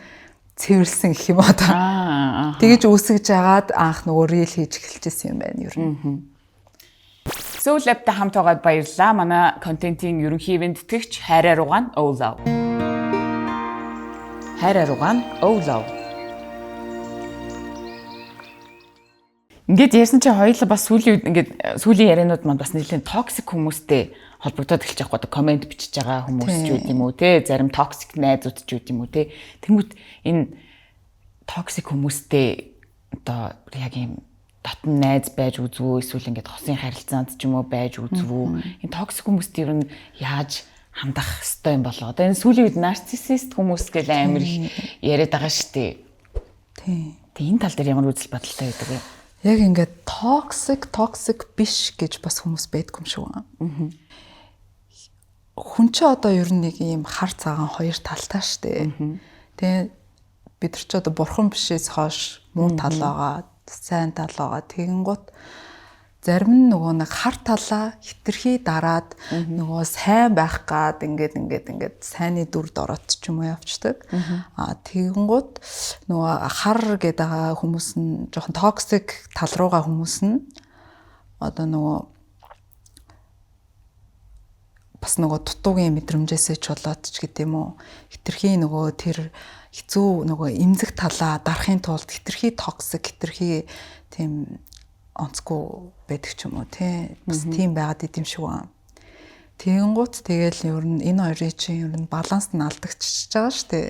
цэвэрлсэн гэх юм одоо. Тэгэж үүсгэж агаад анх нөгөө рил хийж эхэлчихсэн юм байна ер нь. Soul Lab-тай хамт байгаад баярлалаа. Манай контентын ерөнхий вэндтгэгч Хайраа Ругаан Өвлав. Хайраа Ругаан Өвлав. Ингээд ярьсан чинь хоёулаа бас сүүлийн үед ингээд сүүлийн ярианууд манд бас нэлээд токсик хүмүүстэй холбогдоод эхэлж байгаа. Комент бичиж байгаа хүмүүс ч үт юм уу те, зарим токсик найзууд ч үт юм уу те. Тэнгүүт энэ токсик хүмүүстэй одоо яг юм дотн найз байж үзвөө эсвэл ингээд хосын харилцаанд ч юм уу байж үзвөө. Энэ токсик хүмүүстэй ер нь яаж хандах ёстой юм болоо. Одоо энэ сүүлийн үед нарциссист хүмүүс гэл амар их яриад байгаа шүү дээ. Тийм. Тэгээ энэ тал дээр ямар үзэл бодолтой байдаг вэ? Яг ингээд токсик биш гэж бас хүмүүс байдгүй юм шиг байна. Хүн ч одоо ер нь нэг ийм хар цагаан хоёр талтай штэ. Тэгээ бид нар ч одоо бурхан бишээс хойш муу тал байгаа, сайн тал байгаа. Тэгэнгუთ зарим нь нөгөө нэг хар талаа хитрхи дараад нөгөө сайн байх гад ингээд сайнны дүрд ороод ч юм уу явцдаг. Тэгэнгუთ нөгөө хар гэдэг байгаа хүмүүс нь жоохон токсик тал руугаа хүмүүс нь одоо нөгөө бас нөгөө дутуугийн мэдрэмжээсээ ч болоод ч гэдэм үү хитрхи нөгөө тэр хэцүү нөгөө эмзэг талаа дарахын тулд хитрхи токсик хитрхи тийм онцгүй байдаг ч юм уу тий бас тийм байгаад идэм шиг байна. Тэгэнгუთ тэгэл ер нь энэ хоёрын чинь ер нь баланс нь алдагдчихж байгаа шүү дээ.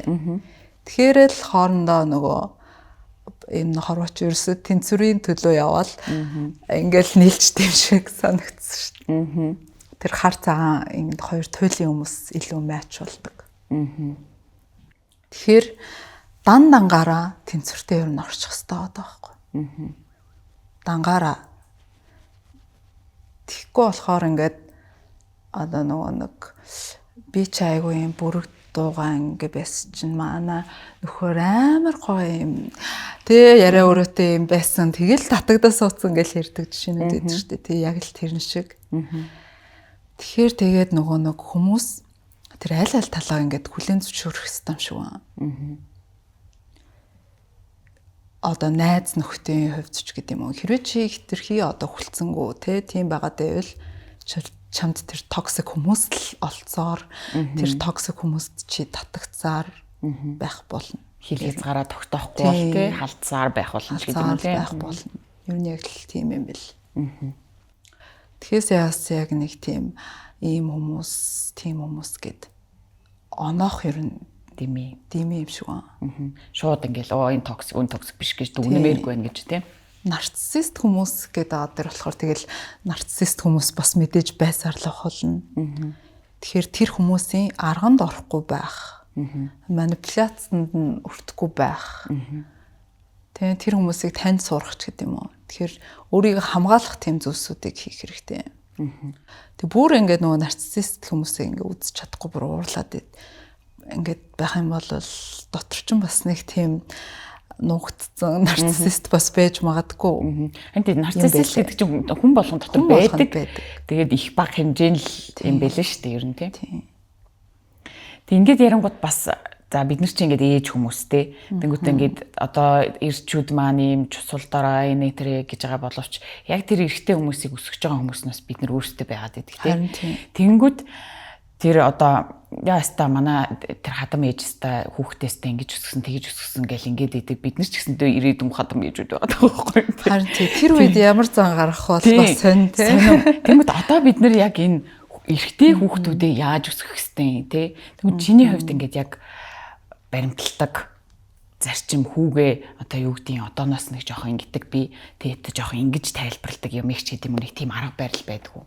Тэгэхээр л хоорондоо нөгөө энэ хорвооч ерөөсө тэнцвэрийн төлөө явбал ингээл нийлж тийм шиг санагдсан шүү дээ. Тэр хар цагаан ингэ хоёр туйлын хүмүүс илүү матч болдог. Тэгэхээр дангаараа тэнцвэртэй ер нь орчих хэрэгтэй байдаг байхгүй. Дангаараа тэгхгүй болохоор ингээд одоо нөгөө нэг би ч айгүй юм бүрэг дуугаа ингээ байсан чинь манай нөхөр амар гоё юм тэгээ яриа өрөөтэй юм байсан тэгэл татагдаа суудсан гэж ярьдаг жишээнүүд байдаг шүү дээ тий яг л тэрэн шиг. Тэгэхээр тэгээд нөгөө нэг хүмүүс тэр аль талаа ингээд хүлээн зөвшөөрөх хэрэгтэй юм шиг байна. Одоо найз нөхдийн хувьд ч гэдэг юм уу хэрвээ чи хитрхи одоо хүлцэнгүү те тийм байгаад байвал чамд тэр токсик хүмүүст л олцоор тэр токсик хүмүүст чи татагцаар байх болно. Хил хязгаараа тогтоохгүй бол те халдсаар байх болно ч гэдэг юм те байх болно. Юу нэг л тийм юм бэл. Тэгэхээр яг нэг тийм ийм хүмүүс гэд оноох ер нь дими юм шиг байна. Шууд ингээл энэ токсик биш гэж дүгнэмээргүй байна гэж тийм. Нарциссист хүмүүс гэдэг аа дээр болохоор тэгэл нарциссист хүмүүс бас мэдээж байсаар л болно. Тэгэхээр тэр хүмүүсийн арганд орохгүй байх. Манипуляцанд нь өртөхгүй байх. Тэгээ тэр хүмүүсийг тань сурах ч гэдэг юм уу. Тэгэхээр өөрийгөө хамгаалах тийм зүйлсүүдийг хийх хэрэгтэй. Тэг бүр ингээд нөгөө нарциссист хүмүүсийг ингээд үзэж чадахгүй бүр уурлаад ингээд байх юм бол дотор ч бас нэг тийм нуугдсан нарциссист бас байж магадгүй. Энд нарциссист гэдэг чинь хүн болгон дотор байдаг. Тэгээд их бага хэмжээнд л юм байлаа шүү дээ ер нь тийм. Тэг ингээд ярангууд бас за бид нар чинь ингээд ээж хүмүүстэй. Тэнгүүтээ ингээд одоо эрчүүд маань юм чусал дараа энэ тэр гэж байгаа боловч яг тэр эрэгтэй хүмүүсийг өсгөж байгаа хүмүүс нас бид нар өөрсдөө байгаад байдаг тийм. Тэнгүүд тэр одоо яаста манай тэр хадам ээжтэй хүүхдээстэй ингэж өсгсөн тэгэж өсгсөн гэл ингээд идэг бид нар ч гэсэндээ ирээдүйн хадам ээжүүд байгаа байхгүй. Харин тэр үед ямар зан гарах бол бас сонь тий. Тэгмэд одоо бид нар яг энэ эрэгтэй хүүхдүүдээ яаж өсгөх хэвтэй тий. Тэгмэд чиний хувьд ингээд яг баримталдаг зарчим хүүгээ одоо юу гэдгийг одооноос нэг жоохон ингэдэг би тэгээд жоохон ингэж тайлбарладаг юм их ч гэдэм үү нэг тийм арга барил байдгүй.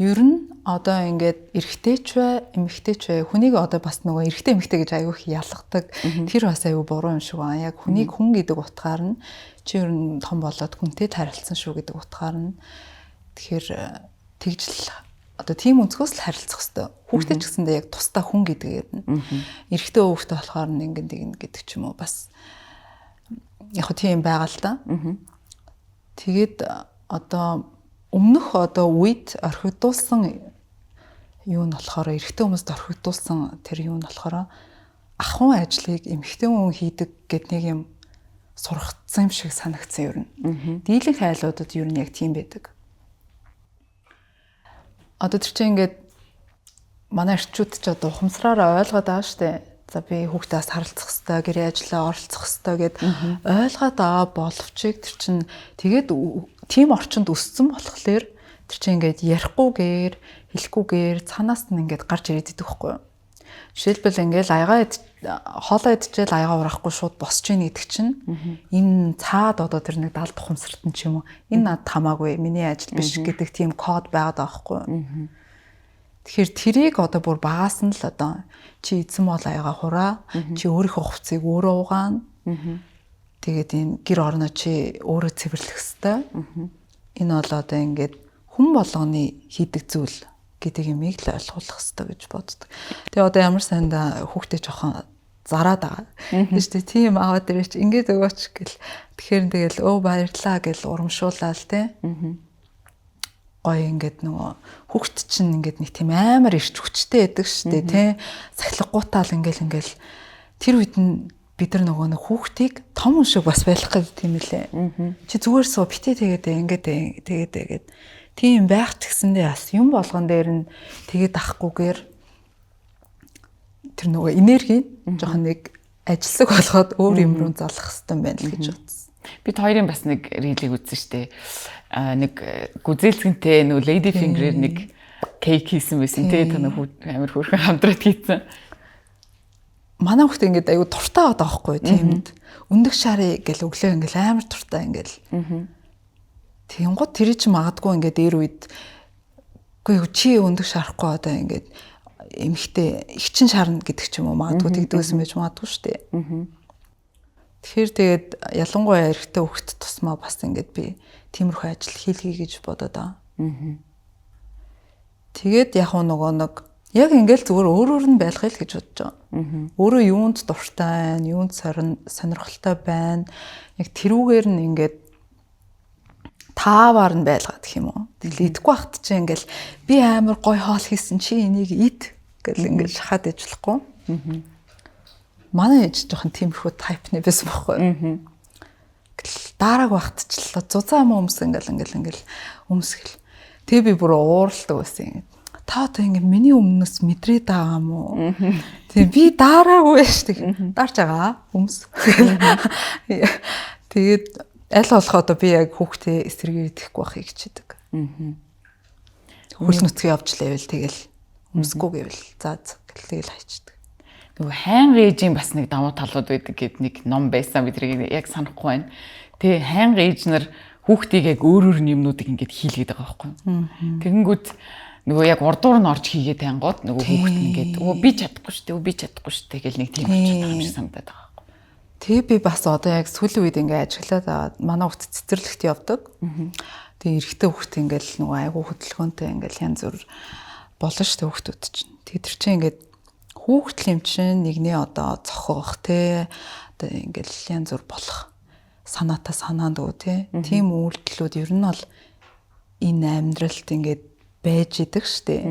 Ер нь одоо ингээд эрэгтэйч бай, эмэгтэйч бай хүнийг одоо бас нөгөө эрэгтэй эмэгтэй гэж аягүй их ялгадаг. Тэр бас аягүй буруу юм шиг байна. Яг хүнийг хүн гэдэг утгаар нь чи ер нь том болоод хүнтэй харилцсан шүү гэдэг утгаар нь тэгэхээр тэгжл одоо тийм өнцгөөс л харилцах хэрэгтэй. Хүүхдээ ч гэсэндээ яг тусдаа хүн гэдгээр нь эрэгтэй хүүхдээ болохоор нь ингэн гэдэг ч юм уу бас яг хөө тийм байгаа л да. Тэгээд одоо өмнөх одоо үед орхигдуулсан юу нь болохоор эрэгтэй хүмүүст орхигдуулсан тэр юу нь болохоор ахуйн ажлыг эмэгтэй хүн хийдэг гэд нэг юм сургацсан юм шиг санагдсан ер нь. Дийлэнх айлуудад ер нь яг тийм байдаг. Одоо тэр чинь ингээд манай эрчүүд ч одоо ухамсараар ойлгоод байгаа штэ. За би хүүхдээс харилцах хэрэгтэй, гэрээ ажиллаа оролцох хэрэгтэй гэд ойлгоод байгаа боловч тэр чинь тэгээд тийм орчинд өссөн болохоор тэр чинь ингээд ярихгүйгээр, хэлэхгүйгээр цаанаас нь ингээд гарч ирээд идэх байхгүй юу. Жишээлбэл ингээд хоолоо идчихэл аяга урахгүй шууд босч ийн гэдэг чинь энэ цаад одоо тэр нэг 70 ухамсартан ч юм уу энэ над хамаагүй миний ажил биш гэдэг тийм код байгаад байгаа байхгүй юу. Тэгэхээр тэрийг одоо бүр багаас нь л одоо чи эзэн бол аяга хураа, чи өөрийнхөө хувцсыг өөрөө угаана. Тэгээд энэ гэр орноо чи өөрөө цэвэрлэх ёстой. Энэ бол одоо ингээд хүн болгоны хийдэг зүйл гэдэг юмыг л ойлгуулах ёстой гэж боддог. Тэгээ одоо ямар сайндаа хүүхдээ жоохон зараад байгаа. Тийм шүү дээ. Тийм аваад ирээч ингээд өгөөч гэл. Тэгэхээр тэгэл баярлаа гэл урамшуулаад те. Гоё ингээд нөгөө хүүхд чинь ингээд нэг тийм амар ирч хүчтэй байдаг шүү дээ те. Сахилгагуутаал ингээл тэр үед нь бид нар нөгөө нэг хүүхдийг том хүн шиг бас байлгах гэдэг юм лээ. Чи зүгээр суу битээ тэгээд тийм байх ч гэсэндээ бас юм болгон дээр нь тэгээд ахгүйгээр тэр нөгөө энерги жоохон нэг ажилсаг болгоод өөр юм руу залах хэрэгтэй байна л гэж бодсон. Бид хоёрын бас нэг рилийг үзсэн штэ. Нэг гүзээлцгэнтэй нөгөө lady finger-ээр нэг кейк хийсэн байсан те та нэг амар хөөрхөн хамтраад хийсэн. Манай хүүхдээ ингээд аюу туртаа байгаа байхгүй тиймд. Өндөг шарыг гэл өглөө ингээд амар туртаа ингээд. Тэнгууд тэр чинь магадгүй ингээд дээр үед үгүй чи өндөг шарахгүй одоо ингээд эмхтэй ихчин шарна гэдэг ч юм уу магадгүй тэгдэгсэн байж магадгүй шүү дээ. Тэгэхээр тэгээд ялангуяа эрэгтэй хүүхэд тусмаа бас ингээд би тиймэрхүү ажил хийлгэе гэж бодоод байгаа. Тэгээд яг нөгөө нэг яг ингээд зүгээр өөрөөр нь байлгая л гэж бодож байгаа. Өөрөө юунд дуртай байна, юунд сонирхолтой байна. Яг тэрүүгээр нь ингээд тааваар нь байлгаад гэх юм уу. Тэгэл идэхгүй байхад чи ингээл би амар гой хоол хийсэн чи энийг ид гэл ингээд шахаад ижлахгүй. Манай ээж жоохон тиймэрхүү тайпны байсан байхгүй. Дарааг багт ч л зузаан юм өмс ингээл өмсгөл. Тэгээ би бүр ууралдаг байсан. Та одоо ингэ миний өмнөөс мэдрээд байгаа юм уу? Тэгээ би дараагүй шүү дээ. Дарж байгаа өмс. Тэгээд аль болох одоо би яг хүүхдээ эсрэгээр идэхгүй байхыг хичээдэг. Хөл нүцгэн явж лээвэл тэгэл өмсгүй гэвэл за тэгэл хайчдаг. Нөгөө хайнга ээжийн бас нэг давуу талууд байдаг гэд нэг ном байсан бидний яг санахгүй байна. Тэгээ хайнга ээж нар хүүхдийг яг өөр юмнуудыг ингээд хийлгээд байгаа байхгүй. Тэгэнгүүт нөгөө яг урдуур нь орж хийгээд тангууд нөгөө хүүхд ингээд би чадахгүй шүү дээ гэл нэг тийм болчиход байгаа юм шиг санагдаад байгаа байхгүй. Тэгээ би бас одоо яг сүүлийн үед ингээд ажиглаад аваад манай хүүхд цэцэрлэгт явдаг. Тэгээ эрэгтэй хүүхд ингээд нөгөө айгуу хөдөлгөөнтэй ингээд янз бүр болно шүү дээ хүүхдүүд чинь. Тэгээ тэр чинь ингээд хүүхдлийн чинь нэгний одоо цохох те одоо ингээд янз бүр болох санаатай санаанд үү те. Тийм үйлдэлүүд ер нь бол энэ амьдралд ингээд байж идэг штэ.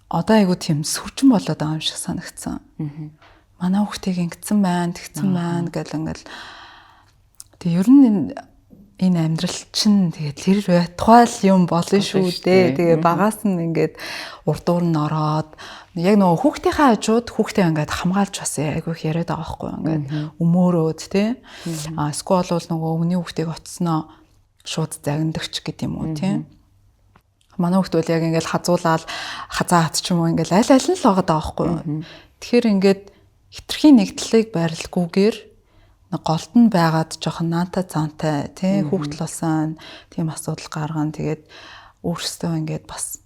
Одоо айгу тийм сүржин болоод байгаа юм шиг санагдсан. Манай хүүхдийг ингэсэн байна, тэгсэн байна гэл ингээл. Тэгээ ер нь энэ амьдрал чинь тэгээд тэр байтугай л юм болно шүү дээ. Тэгээ багаас нь ингээд урдуур нь ороод яг нөгөө хүүхдийнхээ хажууд хүүхдээ ингээд хамгаалж бас айгүй их яриад байгаа байхгүй ингээд өмөөрөөд тий. Эсвэл бол нөгөө өвний хүүхдийг оцсноо шууд загнадагч гэдэг юм уу тий. Манай хүүхд бол яг ингээд хазуулаад хазаа хат ч юм уу ингээд аль аль нь л байгаа даа байхгүй. Тэгэхээр ингээд хитрхийн нэгдлийг байрлалгүйгээр голд нь байгаад жоохон наантай цаантай тий хүүхдэл болсон тийм асуудал гаргана. Тэгээд өөрсдөө ингээд бас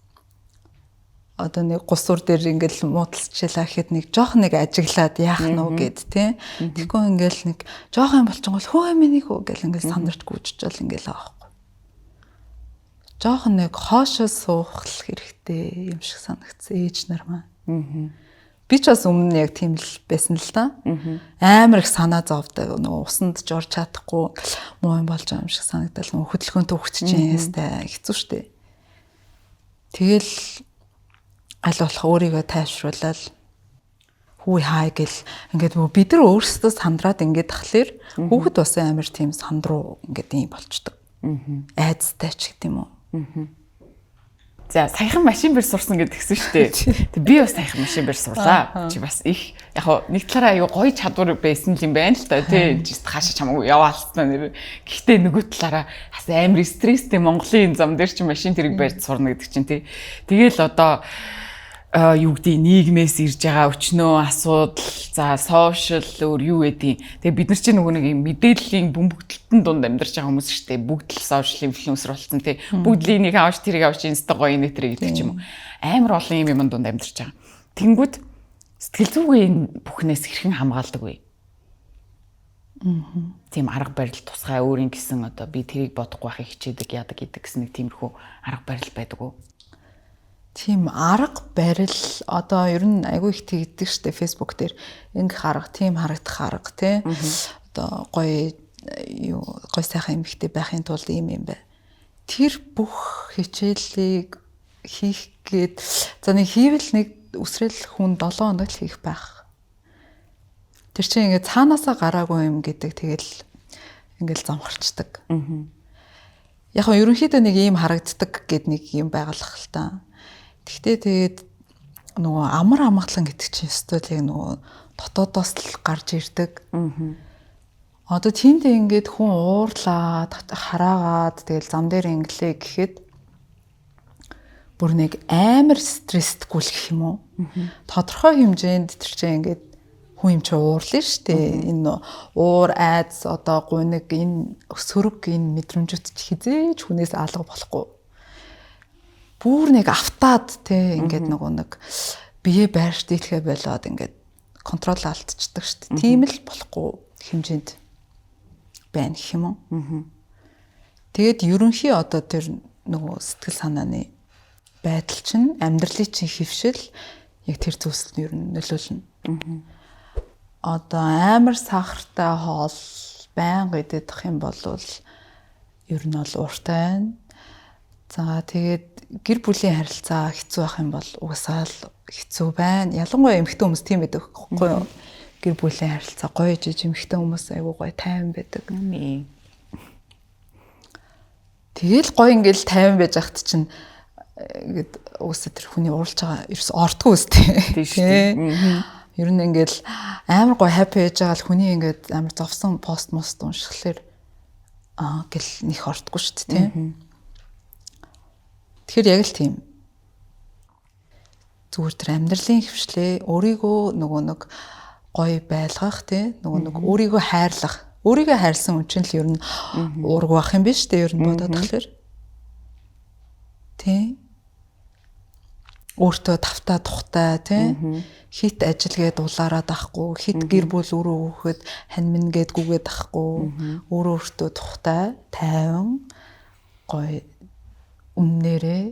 одоо нэг гусуур дээр ингээд муудалцчихлаа гэхэд нэг жоохон нэг ажиглаад яах нь уу гэд тий. Тэгэхгүй ингээд нэг жоохон юм болчихгол хөө минийх үү гэл ингээд сандарч гүйжчихэл ингээд л байгаа. Жоохон нэг хоошоо суух хэрэгтэй юм шиг санагдсан ээж нар маань. Би ч бас өмнө яг тийм л байсан л да. Амар их санаа зовдөг. Нөгөө усанд жорж чадахгүй муу юм болж байгаа юм шиг санагдал. Нөгөө хөдөлгөөнтэй хөвгч чинь ястай хэцүү шттэ. Тэгэл аль болох өөрийгөө тайвшруулаад хүү хай гэл ингээд бид нар өөрсдөө сандраад ингээд тахлаар хүүхэд бас амар тийм сандруу ингээд юм болчдөг. Айцтай ч гэдэг юм уу. За саяхан машин бэр сурсан гэдгсэн шүү дээ. Тэг би бас саяхан машин бэр сурлаа. Чи бас их яг нэг талаараа аюу гоё чадвар байсан юм байна л та тий. Чи хаашаа чамаагүй яваалцсан нэр. Гэхдээ нөгөө талаараа бас амар стресстэй Монголын зам дээр чи машин тэрэг барьж сурна гэдэг чинь тий. Тэгэл одоо юу гэдэг нийгмээс ирж байгаа өчнөө асуудал за сошиал өөр юу гэдэг. Тэгээ бид нар чинь нөгөө нэг юм мэдээллийн бөмбөгтөлтөн дунд амьдарч байгаа хүмүүс шүү дээ. Бүгд л сошиал инфлюенсер болсон тий. Бүгд л энийг авч тэрийг авч инста гоё нэтэр гэдэг ч юм уу. Амар олон юм дунд амьдарч байгаа. Тэнгүүд сэтгэл зүгийн бүхнээс хэрхэн хамгаалдаг вэ? Тийм арга барил тусгай өөрийн гэсэн одоо би тэрийг бодохгүй байхыг хичээдэг яадаг гэдэг гэсэн нэг тиймэрхүү арга барил байдаг уу? Тийм арга барил одоо ер нь айгүй их тэгдэг штэ фэйсбુક дээр ингэх арга тийм харагдах арга тий одоо гоё сайхан эмэгтэй байхын тулд ийм юм бай. Тэр бүх хичээлийг хийх гээд за нэг хийвэл нэг үсрэл хүн 7 хоног л хийх байх. Тэр чинь ингээд цаанаасаа гараагүй юм гэдэг тэгэл ингээд замхарчдаг. Яг нь ерөнхийдөө нэг ийм харагддаг гэд нэг юм байгалах л та. Гэхдээ тэгээд нөгөө амар амгалан гэдэг чинь өстой яг нөгөө дотоодоос л гарч ирдэг. Одоо тиймдээ ингээд хүн уурлаад хараагаад тэгэл зам дээр инглээ гэхэд бүр нэг амар стрессдгүй л гэх юм уу. Тодорхой хэмжээнд тэр чинь ингээд хүн юм чи уурлаа шүү дээ. Энэ уур айдас одоо гуниг энэ сөрөг энэ мэдрэмжүүд хизээж хүнээс алга болохгүй. Бүр нэг автаад те ингээд нөгөө нэг бие байрш дийлхэ болоод ингээд контрол алдчихдаг шүү дээ. Тийм л болохгүй хэмжээнд байна гэх юм уу. Тэгээд ерөнхий одоо тэр нөгөө сэтгэл санааны байдал чинь амьдралын чинь хөвшил яг тэр зүйлсд нь ер нь нөлөөлнө. Одоо амар сахартай хоол байнга идэх юм бол ер нь бол ууртай байна. За тэгээд гэр бүлийн харилцаа хэцүү байх юм бол угсаал хэцүү байна. Ялангуяа эмэгтэй хүмүүс тийм байдаг байхгүй юу? Гэр бүлийн харилцаа гоё жиж эмэгтэй хүмүүс айгуу гоё тайван байдаг. Тэгэл гоё ингээл тайван байж ахт чинь ингээд угсаа тэр хүний уурлж байгаа ерөөс ортгүй үстэй. Тийм. Ер нь ингээл амар гоё хаппи байж байгаа л хүний ингээд амар зовсон пост мост уншихлаар гэл нэх ортгүй шүү дээ тийм. Тэгэхээр яг л тийм. Зүгээр тэр амьдралын хөвшлээ өөрийгөө нөгөө нэг гоё байлгах тий нөгөө нэг өөрийгөө хайрлах. Өөрийгөө хайрлсан хүн чинь л ер нь уург байх юм биш үү? Ер нь бодоод тэгэхээр. Тий. Өөртөө тавтаа тухтай тий. Хит ажилгээд улаараад ахгүй, хит гэр бүл өрөө хөөхөд хань минь гээд гүгээд ахгүй. Өөртөө тухтай, тайван, гоё өмнөрөө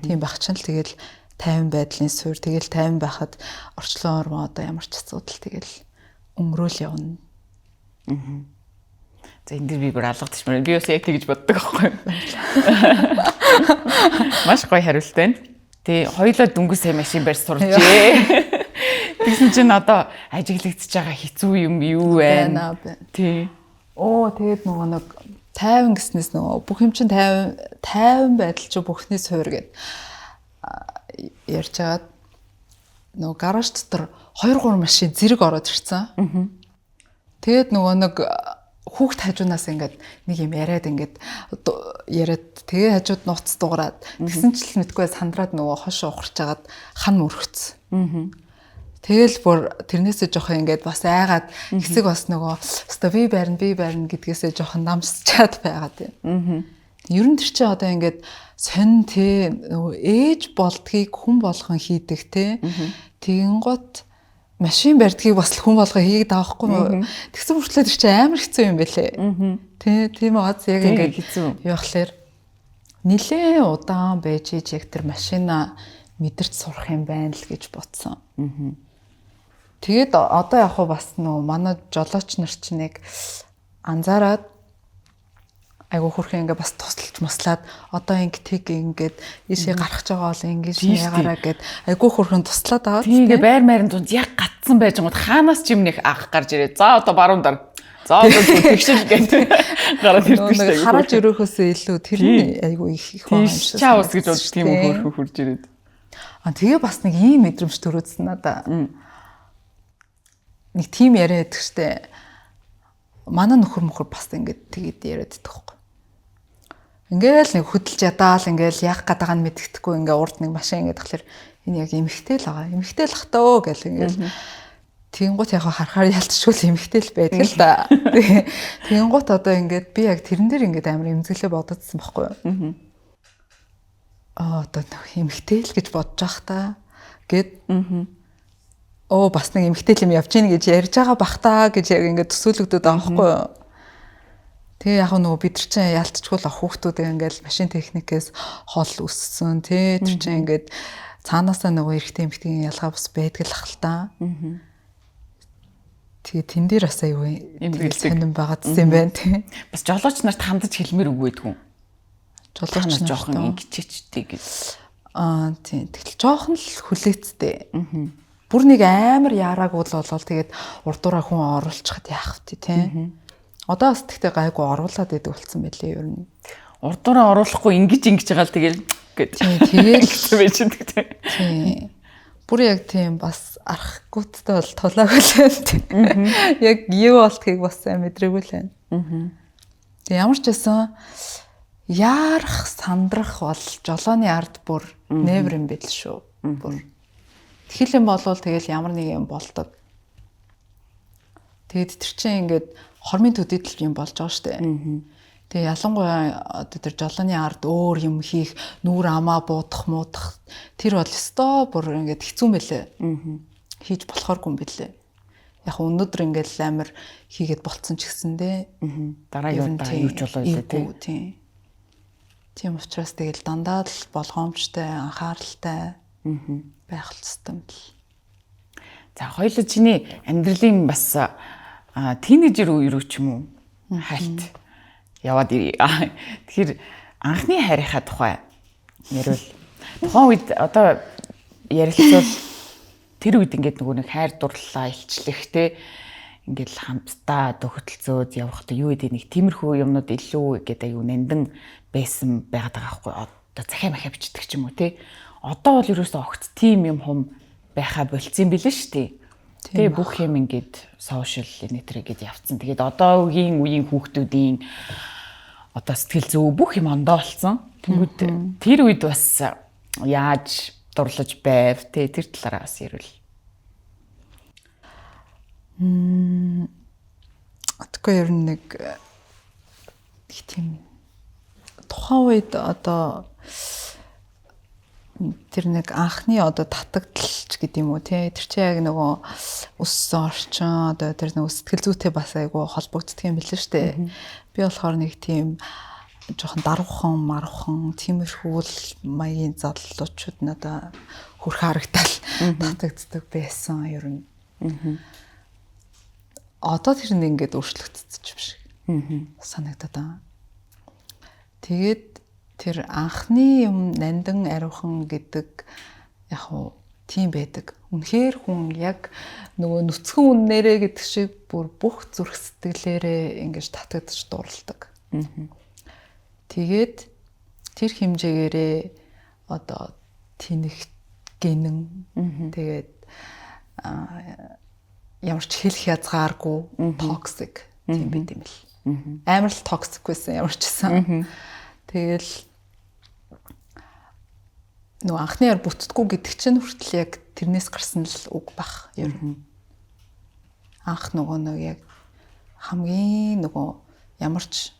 тийм байх чинь л тэгэл тайван байдлын суурь тэгэл тайван байхад орчлон ормо одоо ямар ч асуудал тэгэл өнгөрөөл явна. За энэ дэр би бүр алгадчих мөрөө. Би бас яг тэгж боддог аахгүй. Маш гоё хариулт байна. Тэ хоёулаа дүнгийн сайн машин барьж сурчээ. Тэгсэн чинь одоо ажиглагдчихж байгаа хэцүү юм юу байна? Тий. Тэгээд нөгөө нэг 50 гэснээс нөгөө бүх юм чинь 50 байдал чи бүхний суур гэд ярьж хагаад нөгөө гараж дотор 2-3 машин зэрэг ороод ирсэн. Тэгээд нөгөө нэг хүүхд хажуунаас ингээд нэг юм яриад тэгээ хажууд нууц дуураад тэгсэн чил мэдгүй сандраад нөгөө хошоо ухарч агаад хан мөрөгцсөн. Тэгэл бүр тэрнээсээ жоохон ингээд бас айгаад хэсэг бас нөгөө өстой би барина гэдгээсээ жоохон намсчаад байгаад байна. Ер нь тэр чинь одоо ингээд сонь те нөгөө ээж болдгийг хүн болгон хийдэг те. Тэгэн гот машин барьдгийг бас хүн болгоо хийгээд авахгүй юу? Тэгсэн мөртлөө тэр чинь амар хэцүү юм байлээ. Тийм аац яг ингээд хэцүү. Юу болохоор нилээ удаан байж яг тэр машина мэдэрч сурах юм байна л гэж бодсон. Тэгээд одоо яг хуу бас нөө манай жолооч нар чинь нэг анзаараад айгу хөрхөн ингээ бас тусалж маслаад одоо ингээд ийшээ гарах байгаа бол ингэж ягараа гэд айгу хөрхөн туслаад аваад тийгээ байр дунд яг гатсан байж гот хаанаас ч юм нэг анх гарч ирээ. За одоо баруун дар. За одоо тэгшил гэдэг гараад ирдэг шүү дээ. Хараж өрөөхөөсөө илүү тэр нь айгу их байгаа юм шиг. Чаус гэж бод тийм хөрхөн хурж ирээд. Тэгээ бас нэг ийм мэдрэмж төрөөдсөн надаа. Нэг тим яриад байдаг штэ. Манай нөхөр бас ингээд тэгээд яриад байдаг хөөх. Ингээл нэг хөдөлж ядаал ингээл яг гадааг нь мэддэхгүй ингээ урд нэг машин ингээд тахлаар энэ яг эмхтэй л байгаа. Эмхтэй л хатаа гэл ингээл тэгэнгუთ яг харахаар ялцчихгүй эмхтэй л байдаг л да. Тэгэнгуთ одоо ингээд би яг тэрэн дээр ингээд амар эмзэглээ бододсон байхгүй юу? Одоо эмхтэй л гэж бодож ах та гэд бас нэг эмхтэй л юм явж гин гэж ярьж байгаа бах та гэж яг ингээд төсөөлөгдөд байгаа байхгүй юу? Тэгээ яг нөгөө бид нар чинь ялцчихгүй л хүүхдүүд ингээл машин техникээс хол өссөн тий тэр чинь ингээд цаанаасаа нөгөө эрэгтэй эмэгтэйгийн ялгаа бас байдаг л ахал та. Тэгээ тэн дээр бас аюу сонирн байгаа юм байна тий. Бас жолооч нарт хандаж хэлмээр үгүйдгүй. Жолооч нар жоохон ингэчээчтэй гэж. Тийм тэгэл жоохон л хүлээцтэй. Бүр нэг амар яараагүй л болол тэгээд урдуураа хүн оруулчихад яах вэ тий. Одоо бас тэгтээ гайгүй оруулаад идэг болсон байлээ ер нь. Урдуураа оруулахгүй ингэж байгаа л тэгэл тэгэл байж байдаг тий. Бүр яг тийм бас арахгүйтэй бол тулаагүй л байна. Яг юу болтгийг бас сайн мэдрээгүй л байна. Тэг ямар ч байсан яарах сандрах бол жолооны ард бүр never юм бэл шүү. Бүр тэгэл юм болвол тэгэл ямар нэг юм болдог. Тэгэд тэр чинь ингээд хормын төдийдл юм болж байгаа штэ. Тэгээ ялангуяа одоо тэр жолооны ард өөр юм хийх, нүүр амаа буудах тэр бол өстой бүр ингээд хэцүү мэлээ. Хийж болохооргүй юм бэлээ. Яг өнөөдөр ингээд амар хийгээд болцсон ч гэсэндээ дараагийн удаа юуч болоо тий. Тийм учраас тэгэл дандаа л болгоомжтой, анхааралтай байх хэрэгтэй юм л. За хоёул чиний амьдралын бас тийнейжер үе рүү ч юм уу хальт яваад ирээ. Тэгэхээр анхны хайрынхаа тухай ярил. Тухайн үед одоо ярилцвал тэр үед ингээд нөгөө нэг хайр дурлалаа илчлэх те ингээд хамтдаа одоо хөтөлцөөд явахдаа юу гэдэг нэг тиймэрхүү юмнууд илүү гэдэг аюу нандин байсан байгаад байгаа байхгүй. Одоо захиа махаа бичдэг ч юм уу те. Одоо бол ерөөсөө огт тийм юм хум байхаа болцсон билээ шүү дээ. Тэгээ бүх юм ингээд сошиал нэтрэ гэдээ явцсан. Тэгээд одоогийн үеийн хүүхдүүдийн одоо сэтгэл зүй бүх юм ондоо болсон. Тэнгүүд тэр үед бас яаж дурлаж байв те тэр талаараа бас ярил. Тэгэхгүй ер нь нэг тийм тухайн үед одоо тэр нэг анхны одоо татагдaltaч гэдэг юм уу те тэр чи яг нөгөө өссөн орчин одоо тэр нөгөө сэтгэл зүйтэй бас айгу холбогддог юм билээ шүү дээ. Би болохоор нэг тийм жоохон даруухан маруухан тиймэрхүү маягийн залуучууд надаа хөрх харагдал татагддаг байсан ер нь. Одоо тэр нь ингээд өөрчлөгдсөн юм шиг санагдаад байна. Тэгээд тэр анхны юм нандин ариухан гэдэг яг уу тийм байдаг. Үнэхээр хүн яг нөгөө нүцгэн үннээрээ гэдэг шиг бүр бүх зүрх сэтгэлээрээ ингэж татагдж дурладаг. Тэгээд тэр хэмжээгээрээ одоо тэнэх гинэн тэгээд ямар ч хэлэх язгааргүй токсик тийм бид юм л. Амар л токсик байсан ямар ч гэсэн. Тэгэл нөө анхны яар бүтдэггүй гэдэг чинь хүртэл яг тэрнээс гарсан л үг бах ер нь. Анх нөгөө яг хамгийн нөгөө ямар ч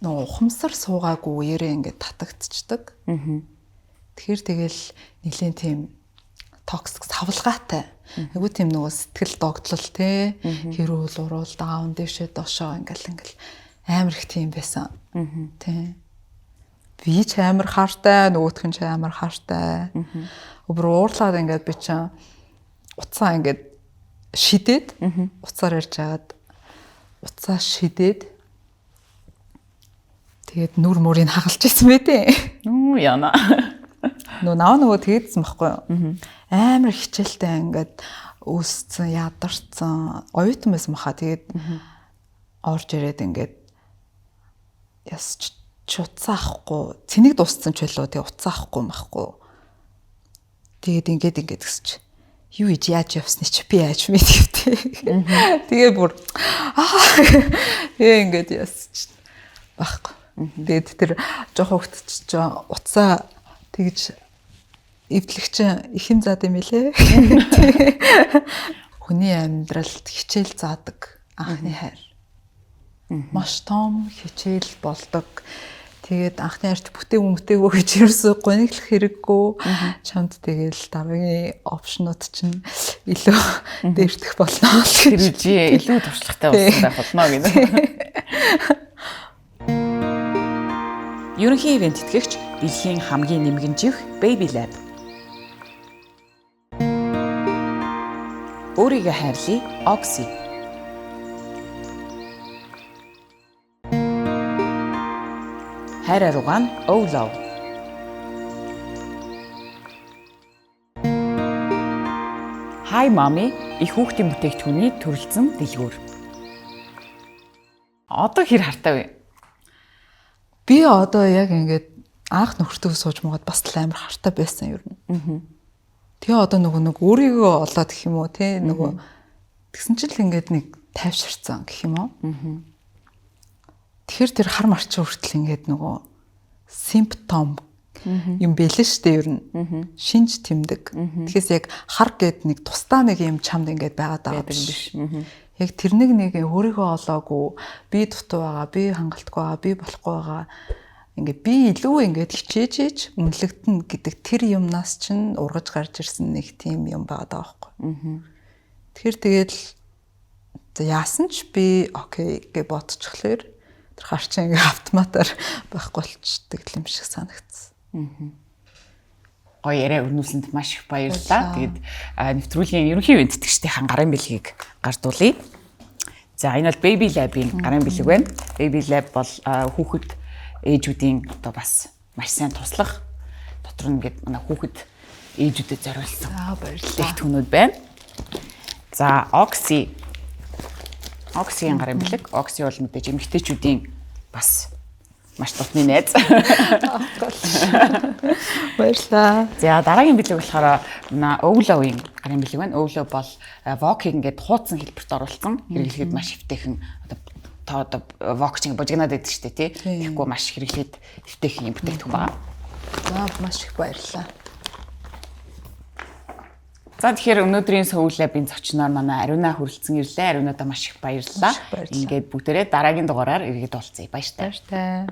нөгөө ухамсар суугаагүй үеэрээ ингээд татагдчихдаг. Тэгэхээр тэгэл нэлийн тийм токсик савлгаатай. Айгу тийм нөгөө сэтгэл догтлол те хэрүүл уруул даун дэшээ дошоо ингээл амар их тийм байсан. Тэ. Би ч амар хаартай, нөгөөх нь ч амар хаартай. Өөр уурлаад ингээд би чинь уцаа ингээд шидээд уцаар ярьж агаад уцаа шидээд тэгээд нүр мөрийг хагалж ирсэн бэ дээ. Нүү яна. Нөгөө тэгээдсэн байхгүй юу? Амар хичээлтэй ингээд өсцэн, ядарсан, оюутан байсан баха. Тэгээд орж ирээд ингээд ясч уцаа авахгүй, цэнийг дууссан ч байлоо. Тэгээд уцаа авахгүй. Тэгээд ингээд гэсч юу иж яаж явсны чи би яаж мэдвэ. Тэгээд бүр тэгээ ингээд ясч байхгүй. Тэгээд тэр жоох хөвгт ч уцаа тэгж эвдлэгч ихэн заад юм билээ. Хүний амьдралд хичээл заадаг анхны хайр. Маш том хичээл болдог. Тэгээд анхны хайрт бүтээгөө гэж ерөөсөө гониглох хэрэггүй. Чамд тэгэл дараагийн опшнууд чинь илүү дээрдэх болно. Тэр үжи илүү туршлагатай болсон байх болно гэдэг. Ерөнхий ивент тэтгэгч дэлхийн хамгийн нэмгэн жив Baby Lab. Өөрийгөө хайрлая Oxy. Хайр аруугаан Oh Love. Hi Mommy их хүүхдийн бүтээгдэхүүний төрөлцсөн дэлгүүр. Одоо хэр хартай вэ? Би одоо яг ингээд анх нөхөртөө сууж муугаад бас л амар хартай байсан юм. Тэгээ одоо нөгөө өөрийгөө олоод гэх юм уу те нөгөө тэгсэн чинь л ингээд нэг тайвширсан гэх юм уу. Тэгэхээр тэр хар марчин хүртэл ингээд нөгөө симптом юм бэлэн штэ ер нь. Шинж тэмдэг. Тэгэхээс яг хар гэд нэг тусдаа нэг юм чамд ингээд байгаад байгаа биш. Яг тэр нэг өөрийгөө олоогүй, би дутуу байгаа, би хангалтгүй байгаа, би болохгүй байгаа. Ингээд би илүү ингээд хичээж үнэлэгдэн гэдэг тэр юмнаас чинь ургаж гарч ирсэн нэг тийм юм байгаа байхгүй. Тэгэхээр тэгэл яасан ч би окей гэж бодчихлоор тэр харчин ингээд автоматар байхгүй болчихдаг юм шиг санагдсан. Гоё яриа өрнүүлсэнд маш их баярлалаа. Тэгээд нэвтрүүлгийн ерөнхий ивент тэтгэгчдийн гарын бэлгийг гардуулъя. За энэ бол Baby Lab-ийн гарын бэлэг байна. Baby Lab бол хүүхэд ээжүүдийн одоо бас маш сайн туслах дотор нь ингээд манай хүүхэд ээжүүдэд зориулсан бүтээгдэхүүнүүд байна. За Oxy-ийн гарын бэлэг. Oxy бол мэдээж эмэгтэйчүүдийн бас маш дотны найз. Баярлалаа. За дараагийн бэлэг болохоор манай Өвловын гарын бэлэг байна. Өвлов бол Vogue ингээд хуудсан хэлбэрт оруулсан. Хэрэглэхэд маш хэвтэйхэн одоо Vogue-ийн божигнаад байдаг шүү дээ, тий. Тэгэхгүй маш хэрэглэхэд хэвтэйхэн бүтээгдэхүүн байна. За маш их баярлалаа. За тэгэхээр өнөөдрийн Soul Lab-ийн зочноор манай Ариуна хүрэлцэн ирлээ. Ариунадаа маш их баярлалаа. Ингээд бүгдээрээ дараагийн дугаараар иргэд уулзъя. Баяртай.